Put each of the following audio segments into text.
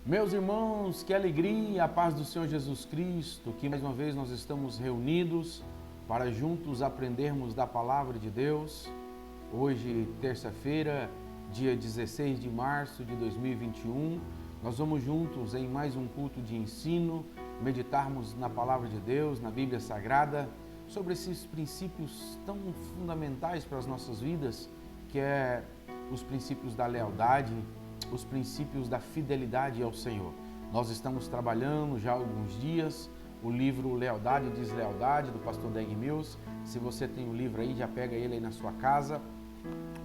Meus irmãos, que alegria, a paz do Senhor Jesus Cristo, que mais uma vez nós estamos reunidos para juntos aprendermos da Palavra de Deus. Hoje, terça-feira, dia 16 de março de 2021, nós vamos juntos em mais um culto de ensino, meditarmos na Palavra de Deus, na Bíblia Sagrada, sobre esses princípios tão fundamentais para as nossas vidas, que é os princípios da lealdade, os princípios da fidelidade ao Senhor. Nós estamos trabalhando já há alguns dias o livro Lealdade e Deslealdade, do pastor Dag Mills. Se você tem o livro aí, já pega ele aí na sua casa.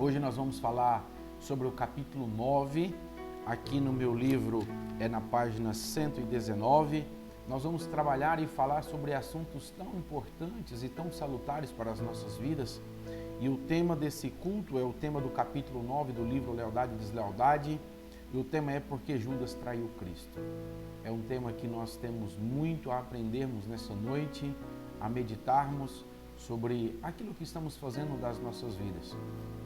Hoje nós vamos falar sobre o capítulo 9, aqui no meu livro é na página 119. Nós vamos trabalhar e falar sobre assuntos tão importantes e tão salutares para as nossas vidas. E o tema desse culto é o tema do capítulo 9 do livro Lealdade e Deslealdade. E o tema é Porque Judas Traiu Cristo. É um tema que nós temos muito a aprendermos nessa noite, a meditarmos sobre aquilo que estamos fazendo das nossas vidas.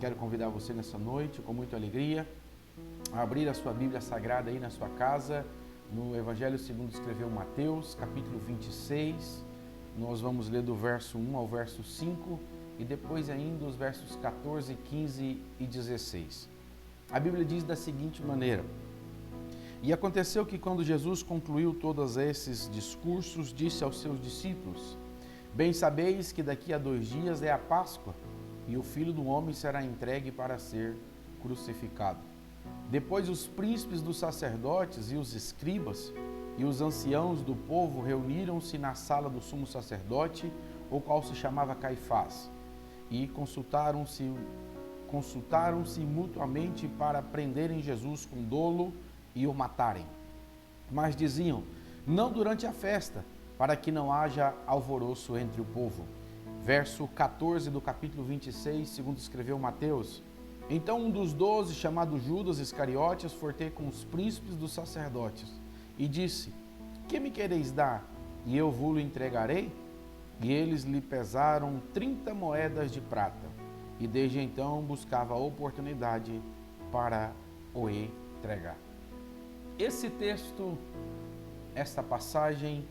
Quero convidar você nessa noite, com muita alegria, a abrir a sua Bíblia Sagrada aí na sua casa, no Evangelho segundo escreveu Mateus, capítulo 26. Nós vamos ler do verso 1 ao verso 5 e depois ainda os versos 14, 15 e 16. A Bíblia diz da seguinte maneira: E aconteceu que quando Jesus concluiu todos esses discursos, disse aos seus discípulos: Bem sabeis que daqui a 2 dias é a Páscoa, e o Filho do Homem será entregue para ser crucificado. Depois os príncipes dos sacerdotes e os escribas e os anciãos do povo reuniram-se na sala do sumo sacerdote, o qual se chamava Caifás, e consultaram-se mutuamente para prenderem Jesus com dolo e o matarem. Mas diziam: não durante a festa, para que não haja alvoroço entre o povo. Verso 14 do capítulo 26, segundo escreveu Mateus. Então um dos 12, chamado Judas Iscariotes, foi ter com os príncipes dos sacerdotes e disse: Que me quereis dar? E eu vos-lo entregarei? E eles lhe pesaram 30 moedas de prata. E desde então buscava a oportunidade para o entregar. Esse texto, esta passagem,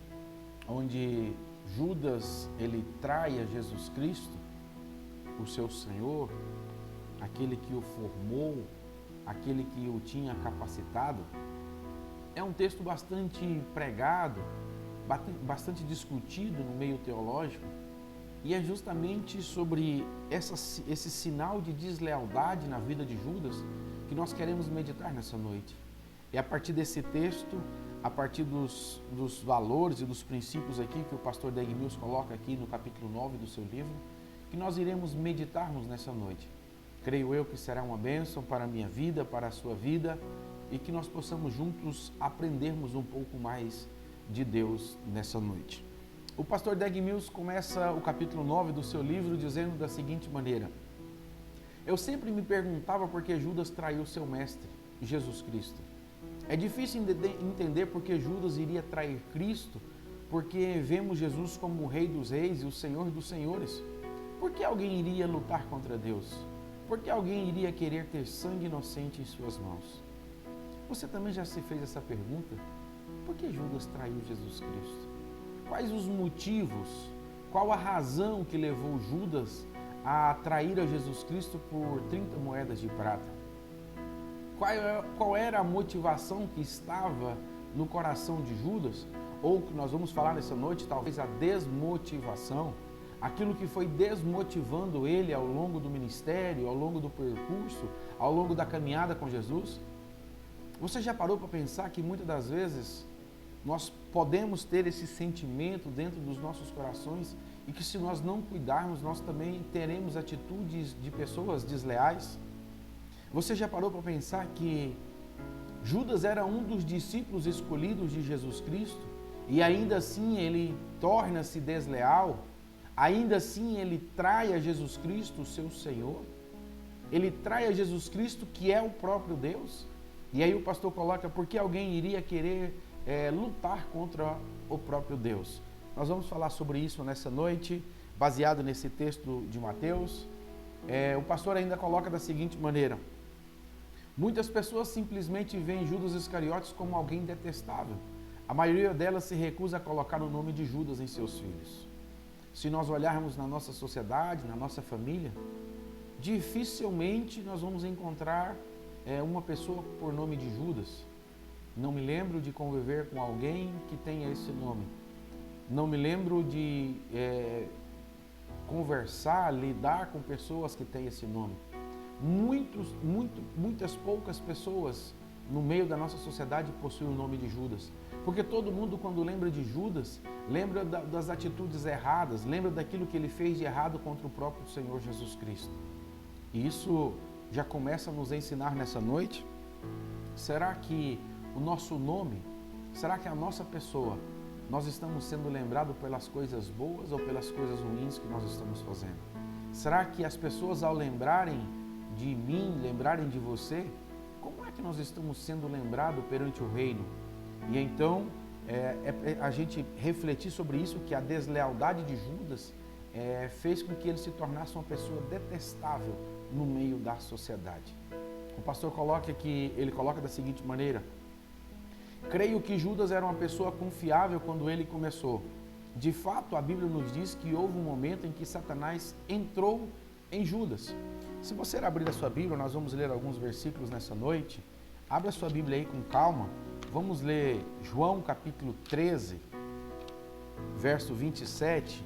onde Judas ele trai a Jesus Cristo, o seu Senhor, aquele que o formou, aquele que o tinha capacitado, é um texto bastante pregado, bastante discutido no meio teológico. E é justamente sobre esse sinal de deslealdade na vida de Judas que nós queremos meditar nessa noite. É a partir desse texto, a partir dos valores e dos princípios aqui que o pastor Dag Mills coloca aqui no capítulo 9 do seu livro, que nós iremos meditarmos nessa noite. Creio eu que será uma bênção para a minha vida, para a sua vida, e que nós possamos juntos aprendermos um pouco mais de Deus nessa noite. O pastor Dag Mills começa o capítulo 9 do seu livro dizendo da seguinte maneira: Eu sempre me perguntava por que Judas traiu seu mestre, Jesus Cristo. É difícil entender por que Judas iria trair Cristo, porque vemos Jesus como o Rei dos Reis e o Senhor dos Senhores. Por que alguém iria lutar contra Deus? Por que alguém iria querer ter sangue inocente em suas mãos? Você também já se fez essa pergunta? Por que Judas traiu Jesus Cristo? Quais os motivos, qual a razão que levou Judas a trair a Jesus Cristo por 30 moedas de prata? Qual era a motivação que estava no coração de Judas? Ou que nós vamos falar nessa noite, talvez a desmotivação, aquilo que foi desmotivando ele ao longo do ministério, ao longo do percurso, ao longo da caminhada com Jesus? Você já parou para pensar que muitas das vezes nós podemos ter esse sentimento dentro dos nossos corações e que se nós não cuidarmos, nós também teremos atitudes de pessoas desleais? Você já parou para pensar que Judas era um dos discípulos escolhidos de Jesus Cristo e ainda assim ele torna-se desleal? Ainda assim ele trai a Jesus Cristo, o seu Senhor? Ele trai a Jesus Cristo, que é o próprio Deus? E aí o pastor coloca: por que alguém iria querer lutar contra o próprio Deus? Nós vamos falar sobre isso nessa noite, baseado nesse texto de Mateus. O pastor ainda coloca da seguinte maneira: Muitas pessoas simplesmente veem Judas Iscariotes como alguém detestável. A maioria delas se recusa a colocar o nome de Judas em seus filhos. Se nós olharmos na nossa sociedade, na nossa família, dificilmente nós vamos encontrar uma pessoa por nome de Judas. Não me lembro de conviver com alguém que tenha esse nome. Não me lembro de conversar, lidar com pessoas que têm esse nome. Muitas poucas pessoas no meio da nossa sociedade possuem o nome de Judas. Porque todo mundo, quando lembra de Judas, lembra das atitudes erradas, lembra daquilo que ele fez de errado contra o próprio Senhor Jesus Cristo. E isso já começa a nos ensinar nessa noite. Será que o nosso nome, será que a nossa pessoa, nós estamos sendo lembrados pelas coisas boas ou pelas coisas ruins que nós estamos fazendo? Será que as pessoas, ao lembrarem de mim, lembrarem de você, como é que nós estamos sendo lembrados perante o reino? E então, a gente refletir sobre isso, que a deslealdade de Judas fez com que ele se tornasse uma pessoa detestável no meio da sociedade. O pastor ele coloca da seguinte maneira: creio que Judas era uma pessoa confiável quando ele começou. De fato, a Bíblia nos diz que houve um momento em que Satanás entrou em Judas. Se você abrir a sua Bíblia, nós vamos ler alguns versículos nessa noite. Abra a sua Bíblia aí com calma. Vamos ler João capítulo 13, verso 27.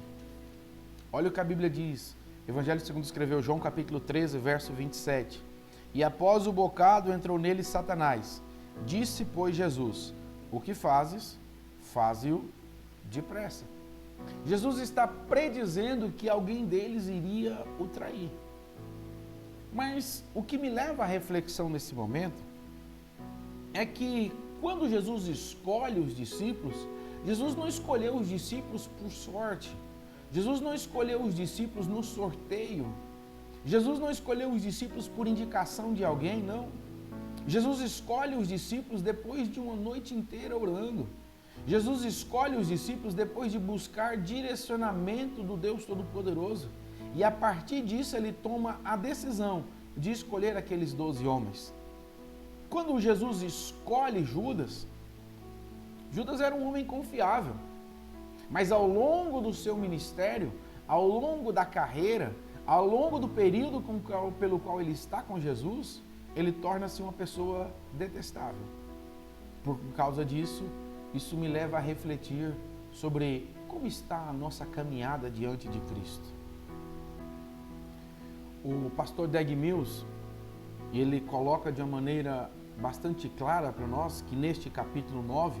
Olha o que a Bíblia diz. Evangelho segundo escreveu João capítulo 13, verso 27. E após o bocado entrou nele Satanás. Disse, pois, Jesus: o que fazes, faze-o depressa. Jesus está predizendo que alguém deles iria o trair. Mas o que me leva à reflexão nesse momento é que quando Jesus escolhe os discípulos, Jesus não escolheu os discípulos por sorte. Jesus não escolheu os discípulos no sorteio. Jesus não escolheu os discípulos por indicação de alguém, não. Jesus escolhe os discípulos depois de uma noite inteira orando. Jesus escolhe os discípulos depois de buscar direcionamento do Deus Todo-Poderoso. E a partir disso ele toma a decisão de escolher aqueles 12 homens. Quando Jesus escolhe Judas, Judas era um homem confiável. Mas ao longo do seu ministério, ao longo da carreira, ao longo do período pelo qual ele está com Jesus, ele torna-se uma pessoa detestável. Por causa disso, isso me leva a refletir sobre como está a nossa caminhada diante de Cristo. O pastor Dag Mills, ele coloca de uma maneira bastante clara para nós que neste capítulo 9,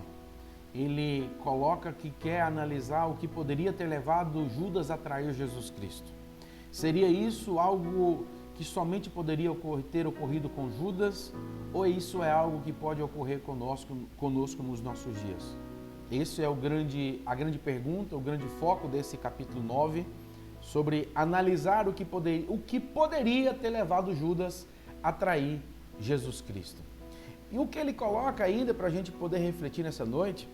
ele coloca que quer analisar o que poderia ter levado Judas a trair Jesus Cristo. Seria isso algo que somente poderia ter ocorrido com Judas, ou isso é algo que pode ocorrer conosco nos nossos dias? Esse é a grande pergunta, o grande foco desse capítulo 9, sobre analisar o que poderia ter levado Judas a trair Jesus Cristo. E o que ele coloca ainda para a gente poder refletir nessa noite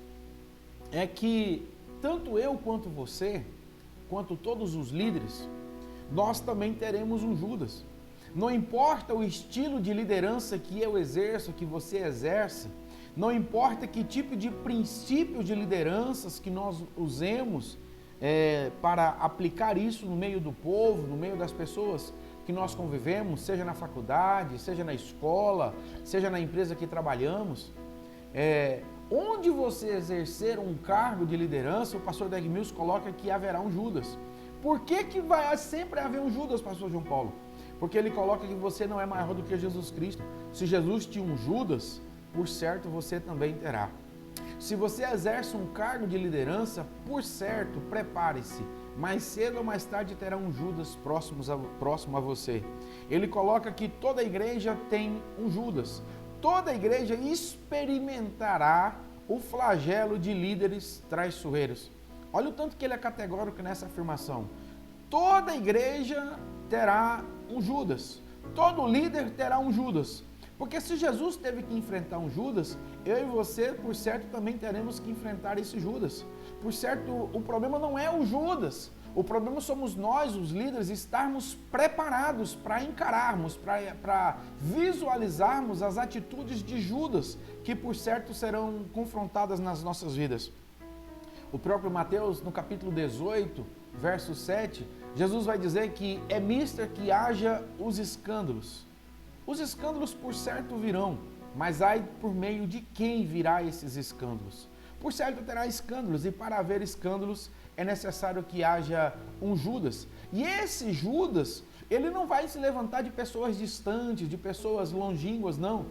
é que tanto eu quanto você, quanto todos os líderes, nós também teremos um Judas. Não importa o estilo de liderança que eu exerço, que você exerce, não importa que tipo de princípios de lideranças que nós usemos para aplicar isso no meio do povo, no meio das pessoas que nós convivemos, seja na faculdade, seja na escola, seja na empresa que trabalhamos, onde você exercer um cargo de liderança, o pastor Dag Mills coloca que haverá um Judas. Por que vai sempre haver um Judas, pastor João Paulo? Porque ele coloca que você não é maior do que Jesus Cristo. Se Jesus tinha um Judas, por certo você também terá. Se você exerce um cargo de liderança, por certo, prepare-se. Mais cedo ou mais tarde terá um Judas próximo a você. Ele coloca que toda igreja tem um Judas. Toda igreja experimentará o flagelo de líderes traiçoeiros. Olha o tanto que ele é categórico nessa afirmação. Toda igreja terá um Judas. Todo líder terá um Judas. Porque se Jesus teve que enfrentar um Judas, eu e você, por certo, também teremos que enfrentar esse Judas. Por certo, o problema não é o Judas. O problema somos nós, os líderes, estarmos preparados para encararmos, para visualizarmos as atitudes de Judas, que por certo serão confrontadas nas nossas vidas. O próprio Mateus, no capítulo 18, verso 7, Jesus vai dizer que é mister que haja os escândalos. Os escândalos por certo virão, mas ai por meio de quem virá esses escândalos? Por certo terá escândalos, e para haver escândalos é necessário que haja um Judas. E esse Judas, ele não vai se levantar de pessoas distantes, de pessoas longínquas, não.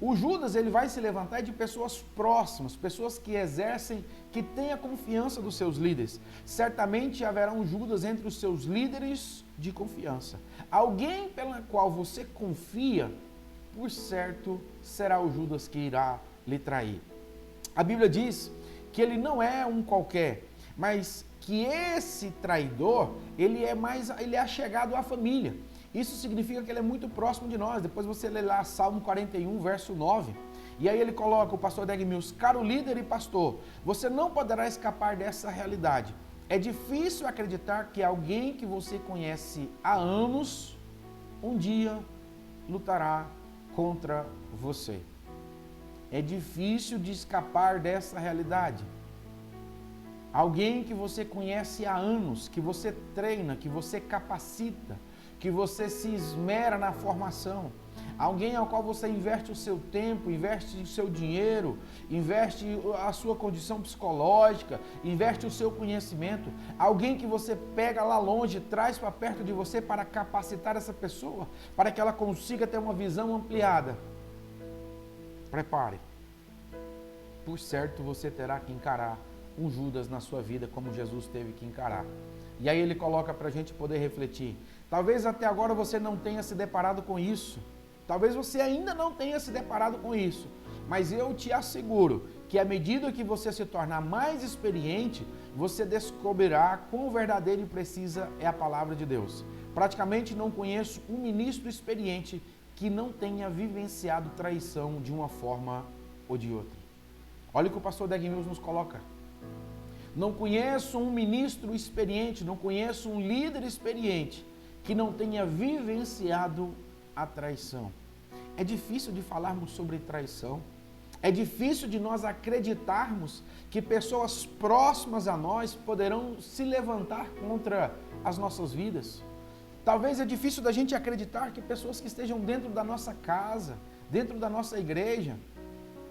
O Judas, ele vai se levantar de pessoas próximas, pessoas que exercem, que têm a confiança dos seus líderes. Certamente haverá um Judas entre os seus líderes de confiança. Alguém pela qual você confia, por certo, será o Judas que irá lhe trair. A Bíblia diz que ele não é um qualquer, mas que esse traidor, ele é achegado à família. Isso significa que ele é muito próximo de nós. Depois você lê lá Salmo 41, verso 9. E aí ele coloca, o pastor Dag Mills, caro líder e pastor, você não poderá escapar dessa realidade. É difícil acreditar que alguém que você conhece há anos, um dia lutará contra você. É difícil de escapar dessa realidade. Alguém que você conhece há anos, que você treina, que você capacita, que você se esmera na formação. Alguém ao qual você investe o seu tempo, investe o seu dinheiro, investe a sua condição psicológica, investe o seu conhecimento. Alguém que você pega lá longe, traz para perto de você para capacitar essa pessoa, para que ela consiga ter uma visão ampliada. Prepare. Por certo você terá que encarar um Judas na sua vida, como Jesus teve que encarar. E aí ele coloca para a gente poder refletir. Talvez até agora você não tenha se deparado com isso. Talvez você ainda não tenha se deparado com isso. Mas eu te asseguro que à medida que você se tornar mais experiente, você descobrirá quão verdadeira e precisa é a palavra de Deus. Praticamente não conheço um ministro experiente que não tenha vivenciado traição de uma forma ou de outra. Olha o que o pastor Dag Mills nos coloca. Não conheço um ministro experiente, não conheço um líder experiente que não tenha vivenciado a traição. É difícil de falarmos sobre traição. É difícil de nós acreditarmos que pessoas próximas a nós poderão se levantar contra as nossas vidas. Talvez é difícil da gente acreditar que pessoas que estejam dentro da nossa casa, dentro da nossa igreja,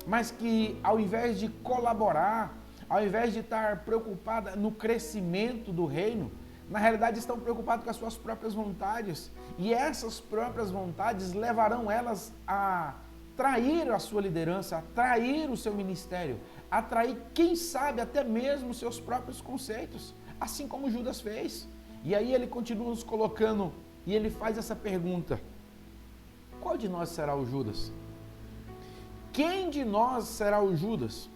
mas que ao invés de colaborar, ao invés de estar preocupada no crescimento do reino, na realidade estão preocupados com as suas próprias vontades. E essas próprias vontades levarão elas a trair a sua liderança, a trair o seu ministério, a trair, quem sabe, até mesmo os seus próprios conceitos, assim como Judas fez. E aí ele continua nos colocando, e ele faz essa pergunta: qual de nós será o Judas? Quem de nós será o Judas?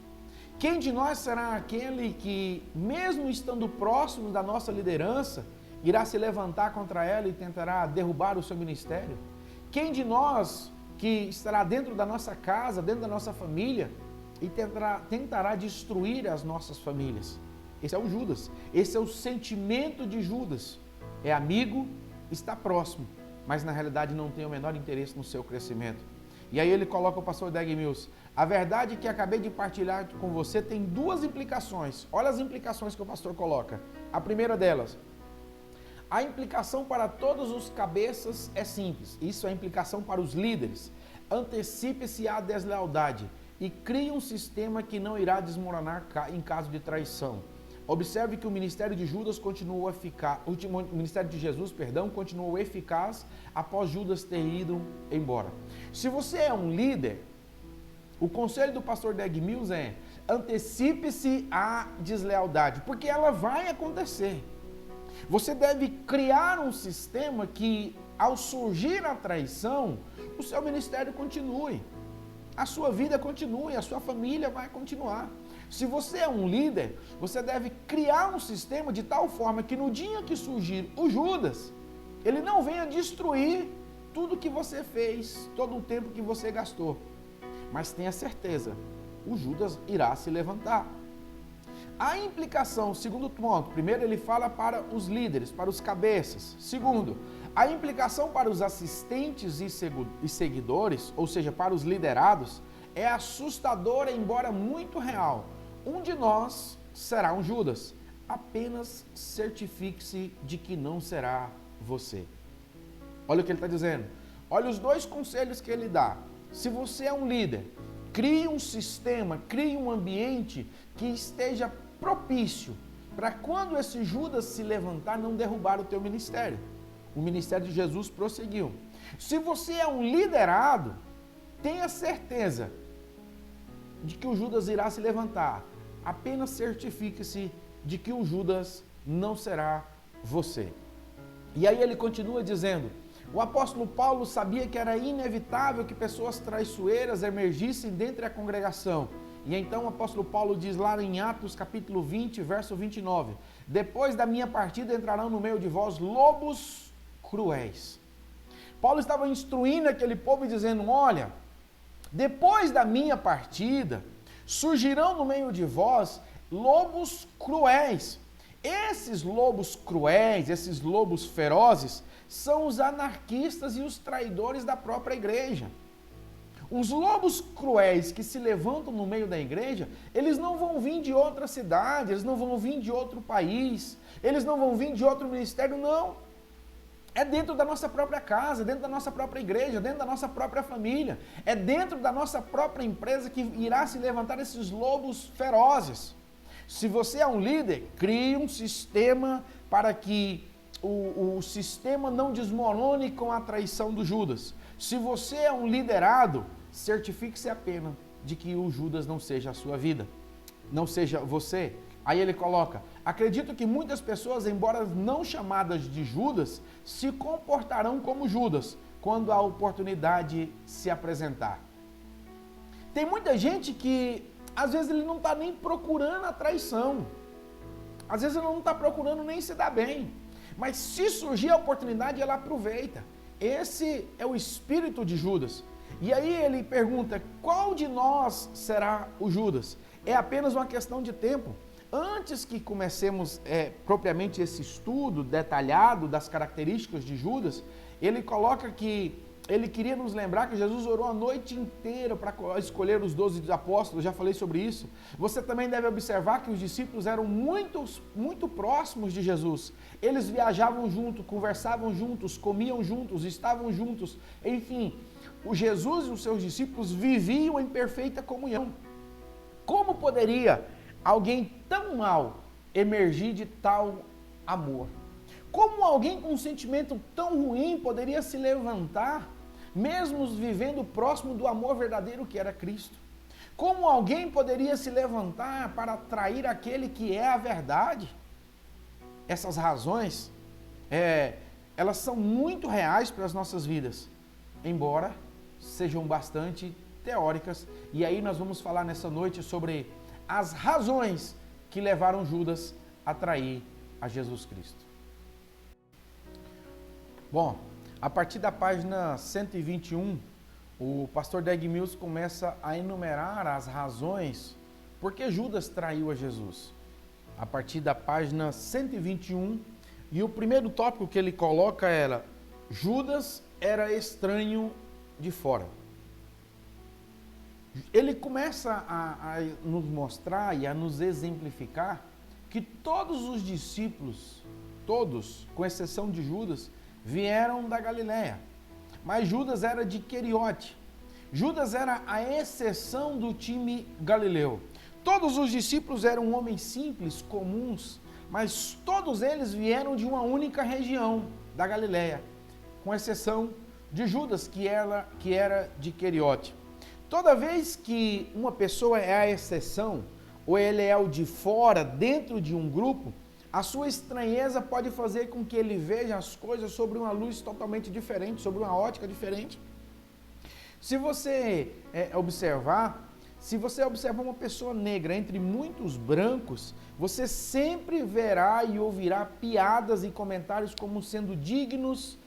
Quem de nós será aquele que, mesmo estando próximo da nossa liderança, irá se levantar contra ela e tentará derrubar o seu ministério? Quem de nós que estará dentro da nossa casa, dentro da nossa família, e tentará destruir as nossas famílias? Esse é o Judas, esse é o sentimento de Judas. É amigo, está próximo, mas na realidade não tem o menor interesse no seu crescimento. E aí ele coloca o pastor Dag Mills: a verdade que acabei de partilhar com você tem duas implicações. Olha as implicações que o pastor coloca. A primeira delas, a implicação para todos os cabeças é simples. Isso é a implicação para os líderes. Antecipe-se à deslealdade e crie um sistema que não irá desmoronar em caso de traição. Observe que o ministério de Judas continuou eficaz, o ministério de Jesus, continuou eficaz após Judas ter ido embora. Se você é um líder, o conselho do pastor Dag Mills é: antecipe-se à deslealdade, porque ela vai acontecer. Você deve criar um sistema que, ao surgir a traição, o seu ministério continue, a sua vida continue, a sua família vai continuar. Se você é um líder, você deve criar um sistema de tal forma que no dia que surgir o Judas, ele não venha destruir tudo que você fez, todo o tempo que você gastou. Mas tenha certeza, o Judas irá se levantar. A implicação, segundo ponto, primeiro ele fala para os líderes, para os cabeças. Segundo, a implicação para os assistentes e seguidores, ou seja, para os liderados, é assustadora, embora muito real. Um de nós será um Judas. Apenas certifique-se de que não será você. Olha o que ele está dizendo. Olha os dois conselhos que ele dá. Se você é um líder, crie um sistema, crie um ambiente que esteja propício para quando esse Judas se levantar, não derrubar o teu ministério. O ministério de Jesus prosseguiu. Se você é um liderado, tenha certeza de que o Judas irá se levantar. Apenas certifique-se de que o Judas não será você. E aí ele continua dizendo, o apóstolo Paulo sabia que era inevitável que pessoas traiçoeiras emergissem dentre a congregação. E então o apóstolo Paulo diz lá em Atos capítulo 20, verso 29, depois da minha partida entrarão no meio de vós lobos cruéis. Paulo estava instruindo aquele povo e dizendo, olha, depois da minha partida, surgirão no meio de vós lobos cruéis. Esses lobos cruéis, esses lobos ferozes, são os anarquistas e os traidores da própria igreja. Os lobos cruéis que se levantam no meio da igreja, eles não vão vir de outra cidade, eles não vão vir de outro país, eles não vão vir de outro ministério, não. É dentro da nossa própria casa, dentro da nossa própria igreja, dentro da nossa própria família. É dentro da nossa própria empresa que irá se levantar esses lobos ferozes. Se você é um líder, crie um sistema para que o sistema não desmorone com a traição do Judas. Se você é um liderado, certifique-se apenas de que o Judas não seja a sua vida, não seja você. Aí ele coloca, acredito que muitas pessoas, embora não chamadas de Judas, se comportarão como Judas, quando a oportunidade se apresentar. Tem muita gente que, às vezes, ele não está nem procurando a traição. Às vezes, ele não está procurando nem se dar bem. Mas se surgir a oportunidade, ela aproveita. Esse é o espírito de Judas. E aí ele pergunta, qual de nós será o Judas? É apenas uma questão de tempo. Antes que comecemos propriamente esse estudo detalhado das características de Judas, ele coloca que ele queria nos lembrar que Jesus orou a noite inteira para escolher os 12 apóstolos, já falei sobre isso. Você também deve observar que os discípulos eram muito próximos de Jesus. Eles viajavam juntos, conversavam juntos, comiam juntos, estavam juntos. Enfim, o Jesus e os seus discípulos viviam em perfeita comunhão. Como poderia alguém tão mau emergir de tal amor? Como alguém com um sentimento tão ruim poderia se levantar, mesmo vivendo próximo do amor verdadeiro que era Cristo? Como alguém poderia se levantar para trair aquele que é a verdade? Essas razões, elas são muito reais para as nossas vidas, embora sejam bastante teóricas. E aí nós vamos falar nessa noite sobre as razões que levaram Judas a trair a Jesus Cristo. Bom, a partir da página 121, o pastor Dag Mills começa a enumerar as razões por que Judas traiu a Jesus. A partir da página 121, e o primeiro tópico que ele coloca era: Judas era estranho de fora. Ele começa a nos mostrar e a nos exemplificar que todos os discípulos, todos, com exceção de Judas, vieram da Galileia. Mas Judas era de Queriote. Judas era a exceção do time galileu. Todos os discípulos eram homens simples, comuns, mas todos eles vieram de uma única região, da Galileia, com exceção de Judas, que era de Queriote. Toda vez que uma pessoa é a exceção, ou ele é o de fora, dentro de um grupo, a sua estranheza pode fazer com que ele veja as coisas sobre uma luz totalmente diferente, sobre uma ótica diferente. Se você observar uma pessoa negra entre muitos brancos, você sempre verá e ouvirá piadas e comentários como sendo dignos,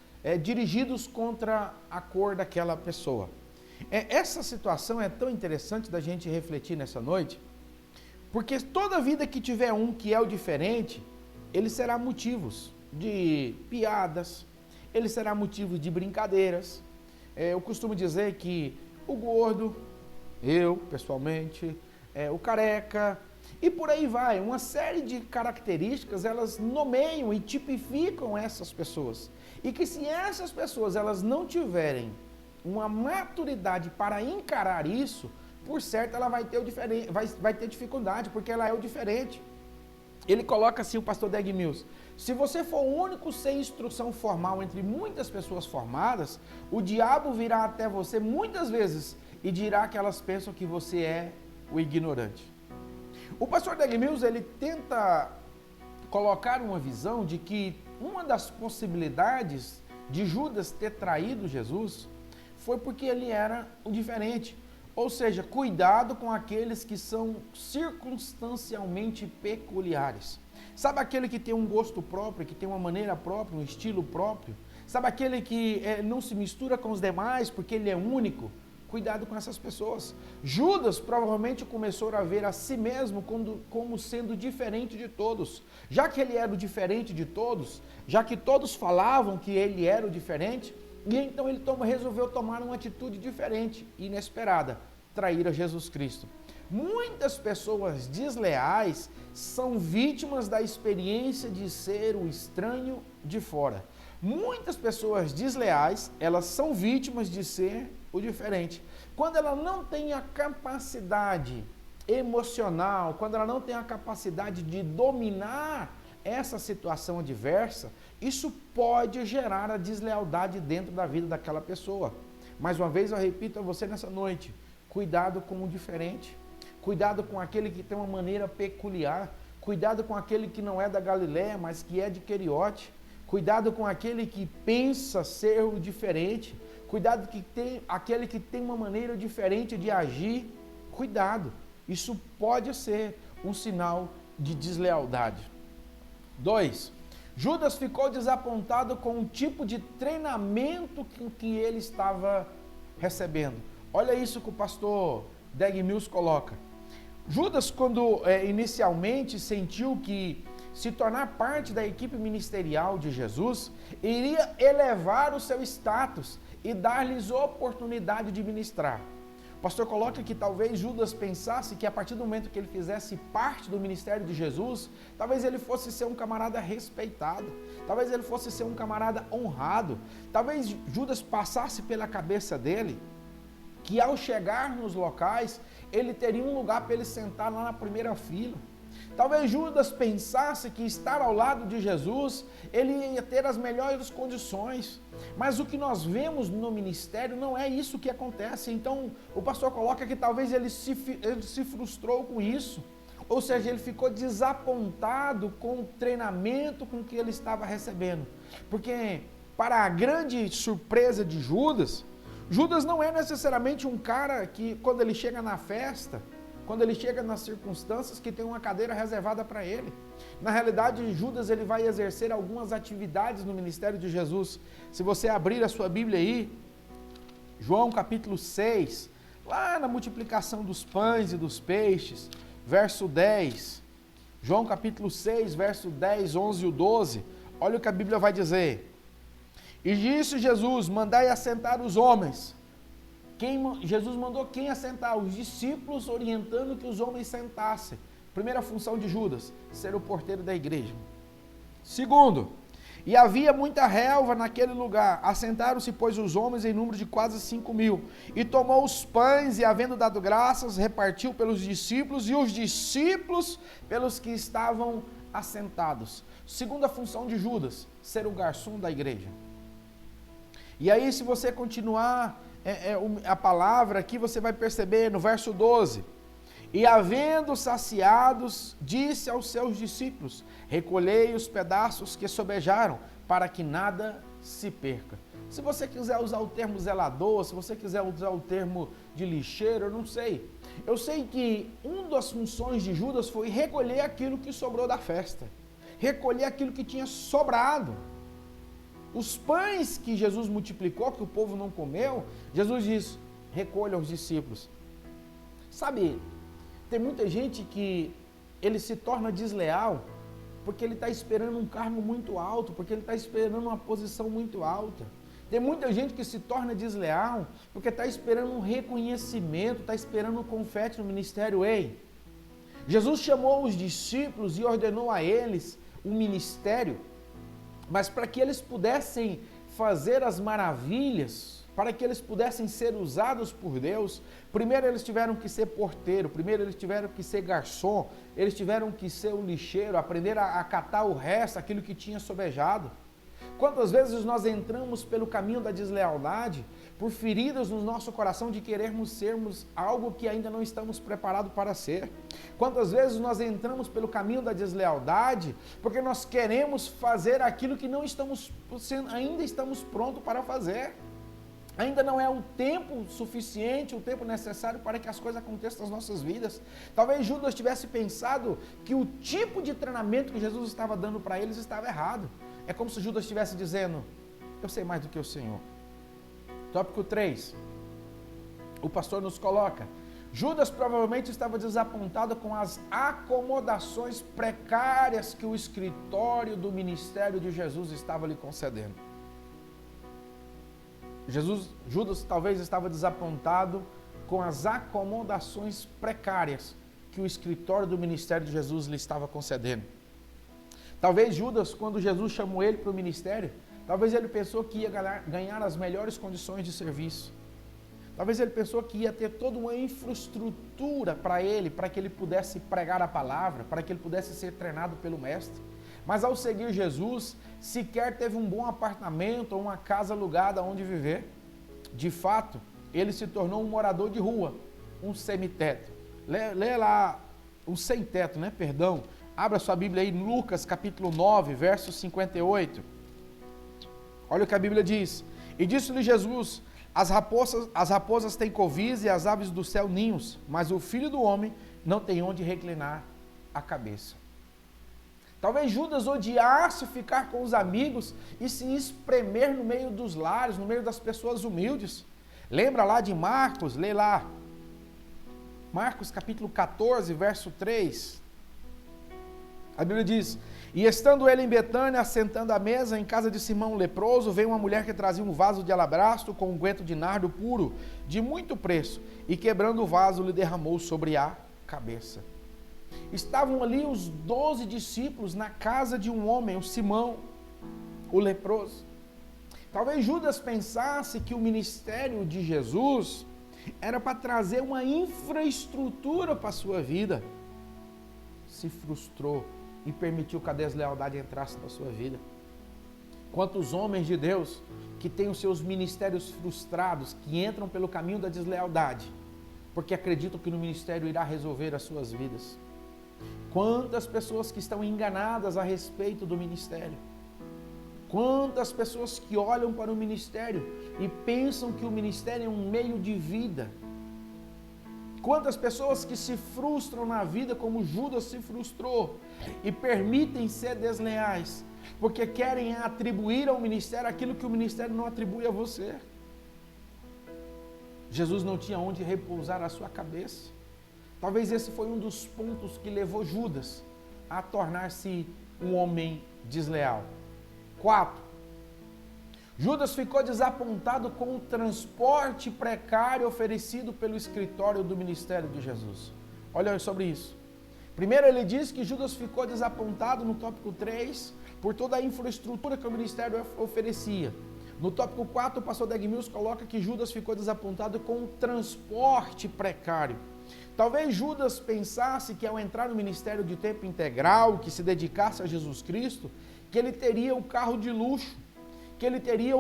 dirigidos contra a cor daquela pessoa. Essa situação é tão interessante da gente refletir nessa noite, Porque toda vida que tiver um que é o diferente, ele será motivos de piadas, ele será motivo de brincadeiras. Eu costumo dizer que o gordo, eu pessoalmente, o careca, e por aí vai, uma série de características, elas nomeiam e tipificam essas pessoas. E que se essas pessoas elas não tiverem uma maturidade para encarar isso, por certo ela vai ter dificuldade, porque ela é o diferente. Ele coloca assim, o pastor Dag Mills: se você for o único sem instrução formal entre muitas pessoas formadas, o diabo virá até você muitas vezes e dirá que elas pensam que você é o ignorante. O pastor Dag Mills, ele tenta colocar uma visão de que uma das possibilidades de Judas ter traído Jesus foi porque ele era o diferente. Ou seja, cuidado com aqueles que são circunstancialmente peculiares. Sabe aquele que tem um gosto próprio, que tem uma maneira própria, um estilo próprio? Sabe aquele que não se mistura com os demais porque ele é único? Cuidado com essas pessoas. Judas provavelmente começou a ver a si mesmo como sendo diferente de todos. Já que ele era o diferente de todos, já que todos falavam que ele era o diferente, e então ele resolveu tomar uma atitude diferente, inesperada, trair a Jesus Cristo. Muitas pessoas desleais são vítimas da experiência de ser o estranho de fora. Muitas pessoas desleais, elas são vítimas de ser o diferente. Quando ela não tem a capacidade emocional, quando ela não tem a capacidade de dominar essa situação adversa, isso pode gerar a deslealdade dentro da vida daquela pessoa. Mais uma vez eu repito a você nessa noite: cuidado com o diferente, cuidado com aquele que tem uma maneira peculiar, cuidado com aquele que não é da Galileia, mas que é de Queriote, cuidado com aquele que pensa ser o diferente, cuidado aquele que tem uma maneira diferente de agir. Cuidado, isso pode ser um sinal de deslealdade. 2. Judas ficou desapontado com o tipo de treinamento que ele estava recebendo. Olha isso que o pastor Dag Mills coloca. Judas, quando inicialmente sentiu que se tornar parte da equipe ministerial de Jesus iria elevar o seu status e dar-lhes oportunidade de ministrar. O pastor coloca que talvez Judas pensasse que a partir do momento que ele fizesse parte do ministério de Jesus, talvez ele fosse ser um camarada respeitado, talvez ele fosse ser um camarada honrado, talvez Judas passasse pela cabeça dele que ao chegar nos locais, ele teria um lugar para ele sentar lá na primeira fila. Talvez Judas pensasse que estar ao lado de Jesus, ele ia ter as melhores condições. Mas o que nós vemos no ministério não é isso que acontece. Então, o pastor coloca que talvez ele se frustrou com isso. Ou seja, ele ficou desapontado com o treinamento com que ele estava recebendo. Porque, para a grande surpresa de Judas, Judas não é necessariamente um cara que, quando ele chega na festa, quando ele chega nas circunstâncias, que tem uma cadeira reservada para ele. Na realidade, Judas ele vai exercer algumas atividades no ministério de Jesus. Se você abrir a sua Bíblia aí, João capítulo 6, lá na multiplicação dos pães e dos peixes, verso 10, João capítulo 6, verso 10, 11 e 12, olha o que a Bíblia vai dizer. E disse Jesus: mandai assentar os homens. Jesus mandou quem assentar? Os discípulos, orientando que os homens sentassem. Primeira função de Judas, ser o porteiro da igreja. Segundo, e havia muita relva naquele lugar. Assentaram-se, pois, os homens em número de quase 5.000. E tomou os pães e, havendo dado graças, repartiu pelos discípulos, e os discípulos pelos que estavam assentados. Segunda função de Judas, ser o garçom da igreja. E aí, se você continuar a palavra aqui, você vai perceber no verso 12: e havendo saciados, disse aos seus discípulos: recolhei os pedaços que sobejaram, para que nada se perca. Se você quiser usar o termo zelador, se você quiser usar o termo de lixeiro, eu não sei. Eu sei que uma das funções de Judas foi recolher aquilo que sobrou da festa, recolher aquilo que tinha sobrado. Os pães que Jesus multiplicou, que o povo não comeu, Jesus diz: recolha aos discípulos. Sabe, tem muita gente que ele se torna desleal porque ele está esperando um cargo muito alto, porque ele está esperando uma posição muito alta. Tem muita gente que se torna desleal porque está esperando um reconhecimento, está esperando um confete no ministério. Ei, Jesus chamou os discípulos e ordenou a eles um ministério, mas para que eles pudessem fazer as maravilhas, para que eles pudessem ser usados por Deus, primeiro eles tiveram que ser porteiro, primeiro eles tiveram que ser garçom, eles tiveram que ser o lixeiro, aprender a catar o resto, aquilo que tinha sobejado. Quantas vezes nós entramos pelo caminho da deslealdade, por feridas no nosso coração de querermos sermos algo que ainda não estamos preparados para ser? Quantas vezes nós entramos pelo caminho da deslealdade, porque nós queremos fazer aquilo que não estamos, ainda estamos prontos para fazer? Ainda não é o tempo suficiente, o tempo necessário para que as coisas aconteçam nas nossas vidas. Talvez Judas tivesse pensado que o tipo de treinamento que Jesus estava dando para eles estava errado. É como se Judas estivesse dizendo, eu sei mais do que o Senhor. Tópico 3, o pastor nos coloca, Judas provavelmente estava desapontado com as acomodações precárias que o escritório do ministério de Jesus estava lhe concedendo. Judas talvez estava desapontado com as acomodações precárias que o escritório do ministério de Jesus lhe estava concedendo. Talvez Judas, quando Jesus chamou ele para o ministério, talvez ele pensou que ia ganhar as melhores condições de serviço. Talvez ele pensou que ia ter toda uma infraestrutura para ele, para que ele pudesse pregar a palavra, para que ele pudesse ser treinado pelo mestre. Mas ao seguir Jesus, sequer teve um bom apartamento ou uma casa alugada onde viver. De fato, ele se tornou um morador de rua, um sem-teto. Lê lá, um sem-teto, né? Perdão. Abra sua Bíblia aí em Lucas capítulo 9, verso 58. Olha o que a Bíblia diz. E disse-lhe Jesus, as raposas têm covis e as aves do céu ninhos, mas o Filho do Homem não tem onde reclinar a cabeça. Talvez Judas odiasse ficar com os amigos e se espremer no meio dos lares, no meio das pessoas humildes. Lembra lá de Marcos, lê lá. Marcos capítulo 14, verso 3. A Bíblia diz, e estando ele em Betânia, assentando à mesa em casa de Simão leproso, veio uma mulher que trazia um vaso de alabastro com unguento de nardo puro, de muito preço, e quebrando o vaso, lhe derramou sobre a cabeça. Estavam ali os 12 discípulos na casa de um homem, o Simão, o leproso. Talvez Judas pensasse que o ministério de Jesus era para trazer uma infraestrutura para a sua vida. Se frustrou e permitiu que a deslealdade entrasse na sua vida. Quantos homens de Deus que têm os seus ministérios frustrados, que entram pelo caminho da deslealdade, porque acreditam que no ministério irá resolver as suas vidas. Quantas pessoas que estão enganadas a respeito do ministério. Quantas pessoas que olham para o ministério e pensam que o ministério é um meio de vida. Quantas pessoas que se frustram na vida como Judas se frustrou e permitem ser desleais, porque querem atribuir ao ministério aquilo que o ministério não atribui a você. Jesus não tinha onde repousar a sua cabeça. Talvez esse foi um dos pontos que levou Judas a tornar-se um homem desleal. 4. Judas ficou desapontado com o transporte precário oferecido pelo escritório do ministério de Jesus. Olha sobre isso. Primeiro ele diz que Judas ficou desapontado no tópico 3 por toda a infraestrutura que o ministério oferecia. No tópico 4, o pastor Degmils coloca que Judas ficou desapontado com o transporte precário. Talvez Judas pensasse que ao entrar no ministério de tempo integral, que se dedicasse a Jesus Cristo, que ele teria o carro de luxo, que ele teria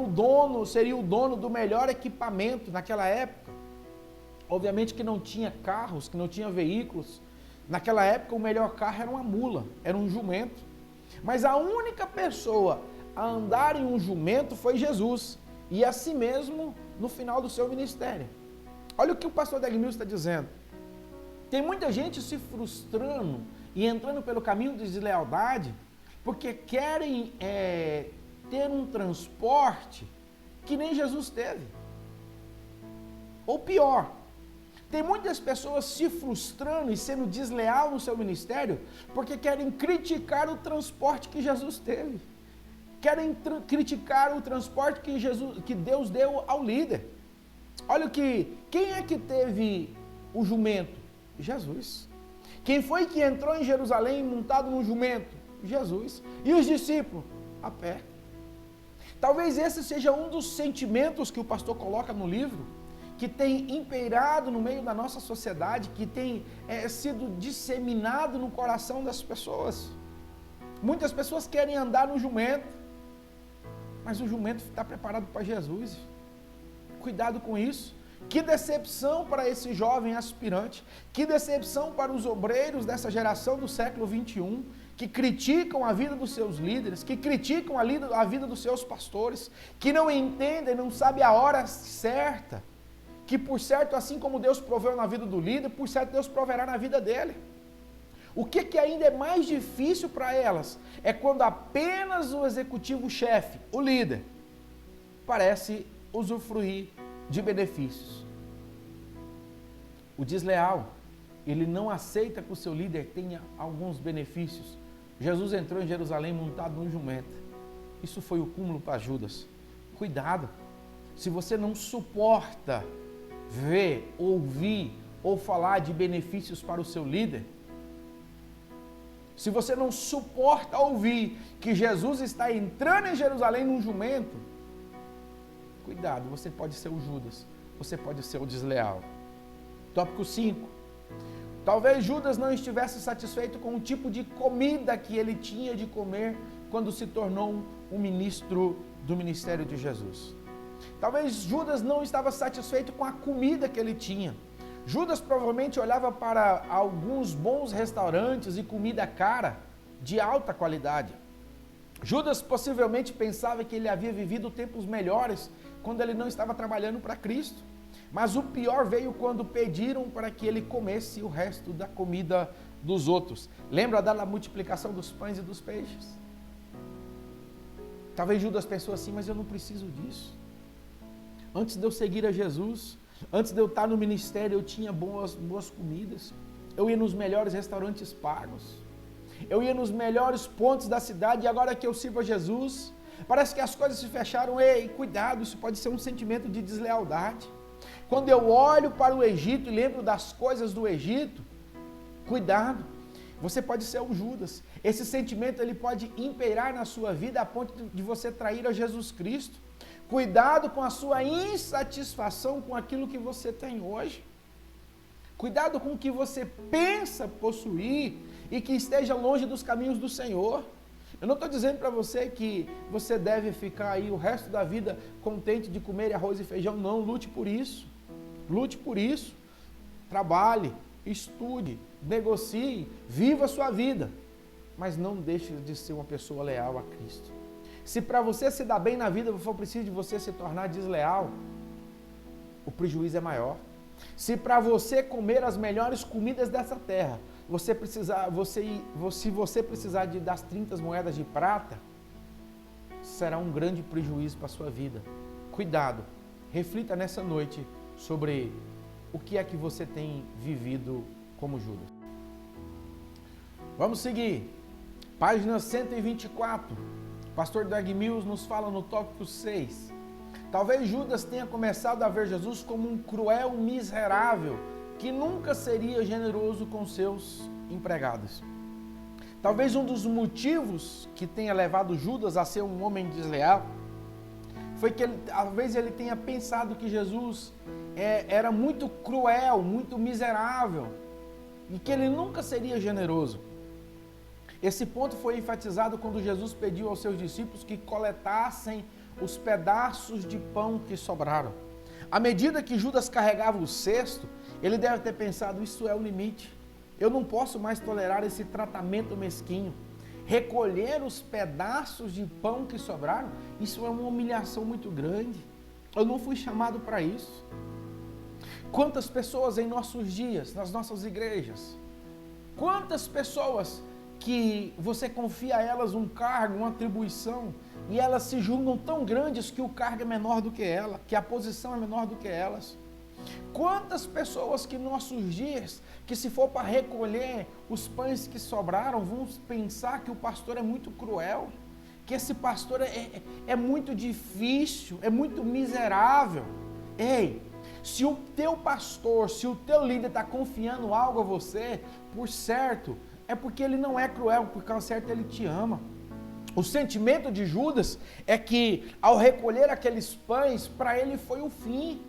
seria o dono do melhor equipamento naquela época. Obviamente que não tinha carros, que não tinha veículos. Naquela época o melhor carro era uma mula, era um jumento. Mas a única pessoa a andar em um jumento foi Jesus. E assim mesmo no final do seu ministério. Olha o que o pastor Degmils está dizendo. Tem muita gente se frustrando e entrando pelo caminho de deslealdade porque querem ter um transporte que nem Jesus teve. Ou pior, Tem muitas pessoas se frustrando e sendo desleal no seu ministério porque querem criticar o transporte que Jesus teve. Querem criticar o transporte que Deus deu ao líder. Olha quem é que teve o jumento? Jesus. Quem foi que entrou em Jerusalém montado num jumento? Jesus. E os discípulos? A pé. Talvez esse seja um dos sentimentos que o pastor coloca no livro, que tem imperado no meio da nossa sociedade, que tem sido disseminado no coração das pessoas. Muitas pessoas querem andar no jumento, mas o jumento está preparado para Jesus. Cuidado com isso. Que decepção para esse jovem aspirante, que decepção para os obreiros dessa geração do século 21, que criticam a vida dos seus líderes, que criticam a vida dos seus pastores, que não entendem, não sabem a hora certa, que por certo, assim como Deus proveu na vida do líder, por certo Deus proverá na vida dele. O que ainda é mais difícil para elas é quando apenas o executivo-chefe, o líder, parece usufruir de benefícios. O desleal, ele não aceita que o seu líder tenha alguns benefícios. Jesus entrou em Jerusalém montado num jumento. Isso foi o cúmulo para Judas. Cuidado, se você não suporta ver, ouvir ou falar de benefícios para o seu líder, se você não suporta ouvir que Jesus está entrando em Jerusalém num jumento, cuidado, você pode ser o Judas, você pode ser o desleal. Tópico 5. Talvez Judas não estivesse satisfeito com o tipo de comida que ele tinha de comer quando se tornou um ministro do ministério de Jesus. Talvez Judas não estava satisfeito com a comida que ele tinha. Judas provavelmente olhava para alguns bons restaurantes e comida cara, de alta qualidade. Judas possivelmente pensava que ele havia vivido tempos melhores quando ele não estava trabalhando para Cristo. Mas o pior veio quando pediram para que ele comesse o resto da comida dos outros. Lembra da multiplicação dos pães e dos peixes? Talvez Judas pensou assim, mas eu não preciso disso. Antes de eu seguir a Jesus, antes de eu estar no ministério, eu tinha boas comidas. Eu ia nos melhores restaurantes pagos. Eu ia nos melhores pontos da cidade, e agora que eu sirvo a Jesus, parece que as coisas se fecharam. Ei, cuidado, isso pode ser um sentimento de deslealdade. Quando eu olho para o Egito e lembro das coisas do Egito, cuidado, você pode ser o Judas. Esse sentimento ele pode imperar na sua vida a ponto de você trair a Jesus Cristo. Cuidado com a sua insatisfação com aquilo que você tem hoje. Cuidado com o que você pensa possuir e que esteja longe dos caminhos do Senhor. Eu não estou dizendo para você que você deve ficar aí o resto da vida contente de comer arroz e feijão. Não, lute por isso. Lute por isso. Trabalhe, estude, negocie, viva a sua vida. Mas não deixe de ser uma pessoa leal a Cristo. Se para você se dar bem na vida for preciso de você se tornar desleal, o prejuízo é maior. Se para você comer as melhores comidas dessa terra, se você precisar das 30 moedas de prata, será um grande prejuízo para a sua vida. Cuidado, reflita nessa noite sobre o que é que você tem vivido como Judas. Vamos seguir. Página 124. O pastor Doug Mills nos fala no tópico 6. Talvez Judas tenha começado a ver Jesus como um cruel miserável que nunca seria generoso com seus empregados. Talvez um dos motivos que tenha levado Judas a ser um homem desleal foi que talvez ele tenha pensado que Jesus era muito cruel, muito miserável e que ele nunca seria generoso. Esse ponto foi enfatizado quando Jesus pediu aos seus discípulos que coletassem os pedaços de pão que sobraram. À medida que Judas carregava o cesto, ele deve ter pensado, isso é o limite. Eu não posso mais tolerar esse tratamento mesquinho. Recolher os pedaços de pão que sobraram, isso é uma humilhação muito grande. Eu não fui chamado para isso. Quantas pessoas em nossos dias, nas nossas igrejas, quantas pessoas que você confia a elas um cargo, uma atribuição, e elas se julgam tão grandes que o cargo é menor do que ela, que a posição é menor do que elas. Quantas pessoas que nos nossos dias, que se for para recolher os pães que sobraram, vão pensar que o pastor é muito cruel, que esse pastor é muito difícil, é muito miserável. Ei, se o teu pastor, se o teu líder está confiando algo a você, por certo, é porque ele não é cruel, por causa certo ele te ama. O sentimento de Judas é que ao recolher aqueles pães, para ele foi o fim.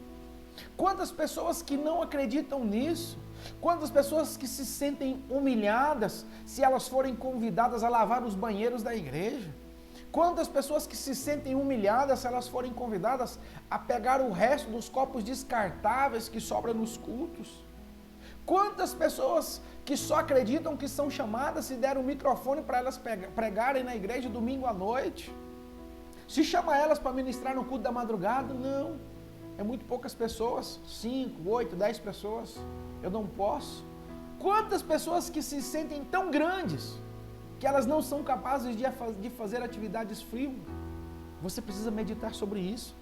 Quantas pessoas que não acreditam nisso? Quantas pessoas que se sentem humilhadas se elas forem convidadas a lavar os banheiros da igreja? Quantas pessoas que se sentem humilhadas se elas forem convidadas a pegar o resto dos copos descartáveis que sobram nos cultos? Quantas pessoas que só acreditam que são chamadas se deram o microfone para elas pregarem na igreja domingo à noite? Se chama elas para ministrar no culto da madrugada? Não. É muito poucas pessoas, 5, 8, 10 pessoas. Eu não posso. Quantas pessoas que se sentem tão grandes que elas não são capazes de fazer atividades frívolas? Você precisa meditar sobre isso.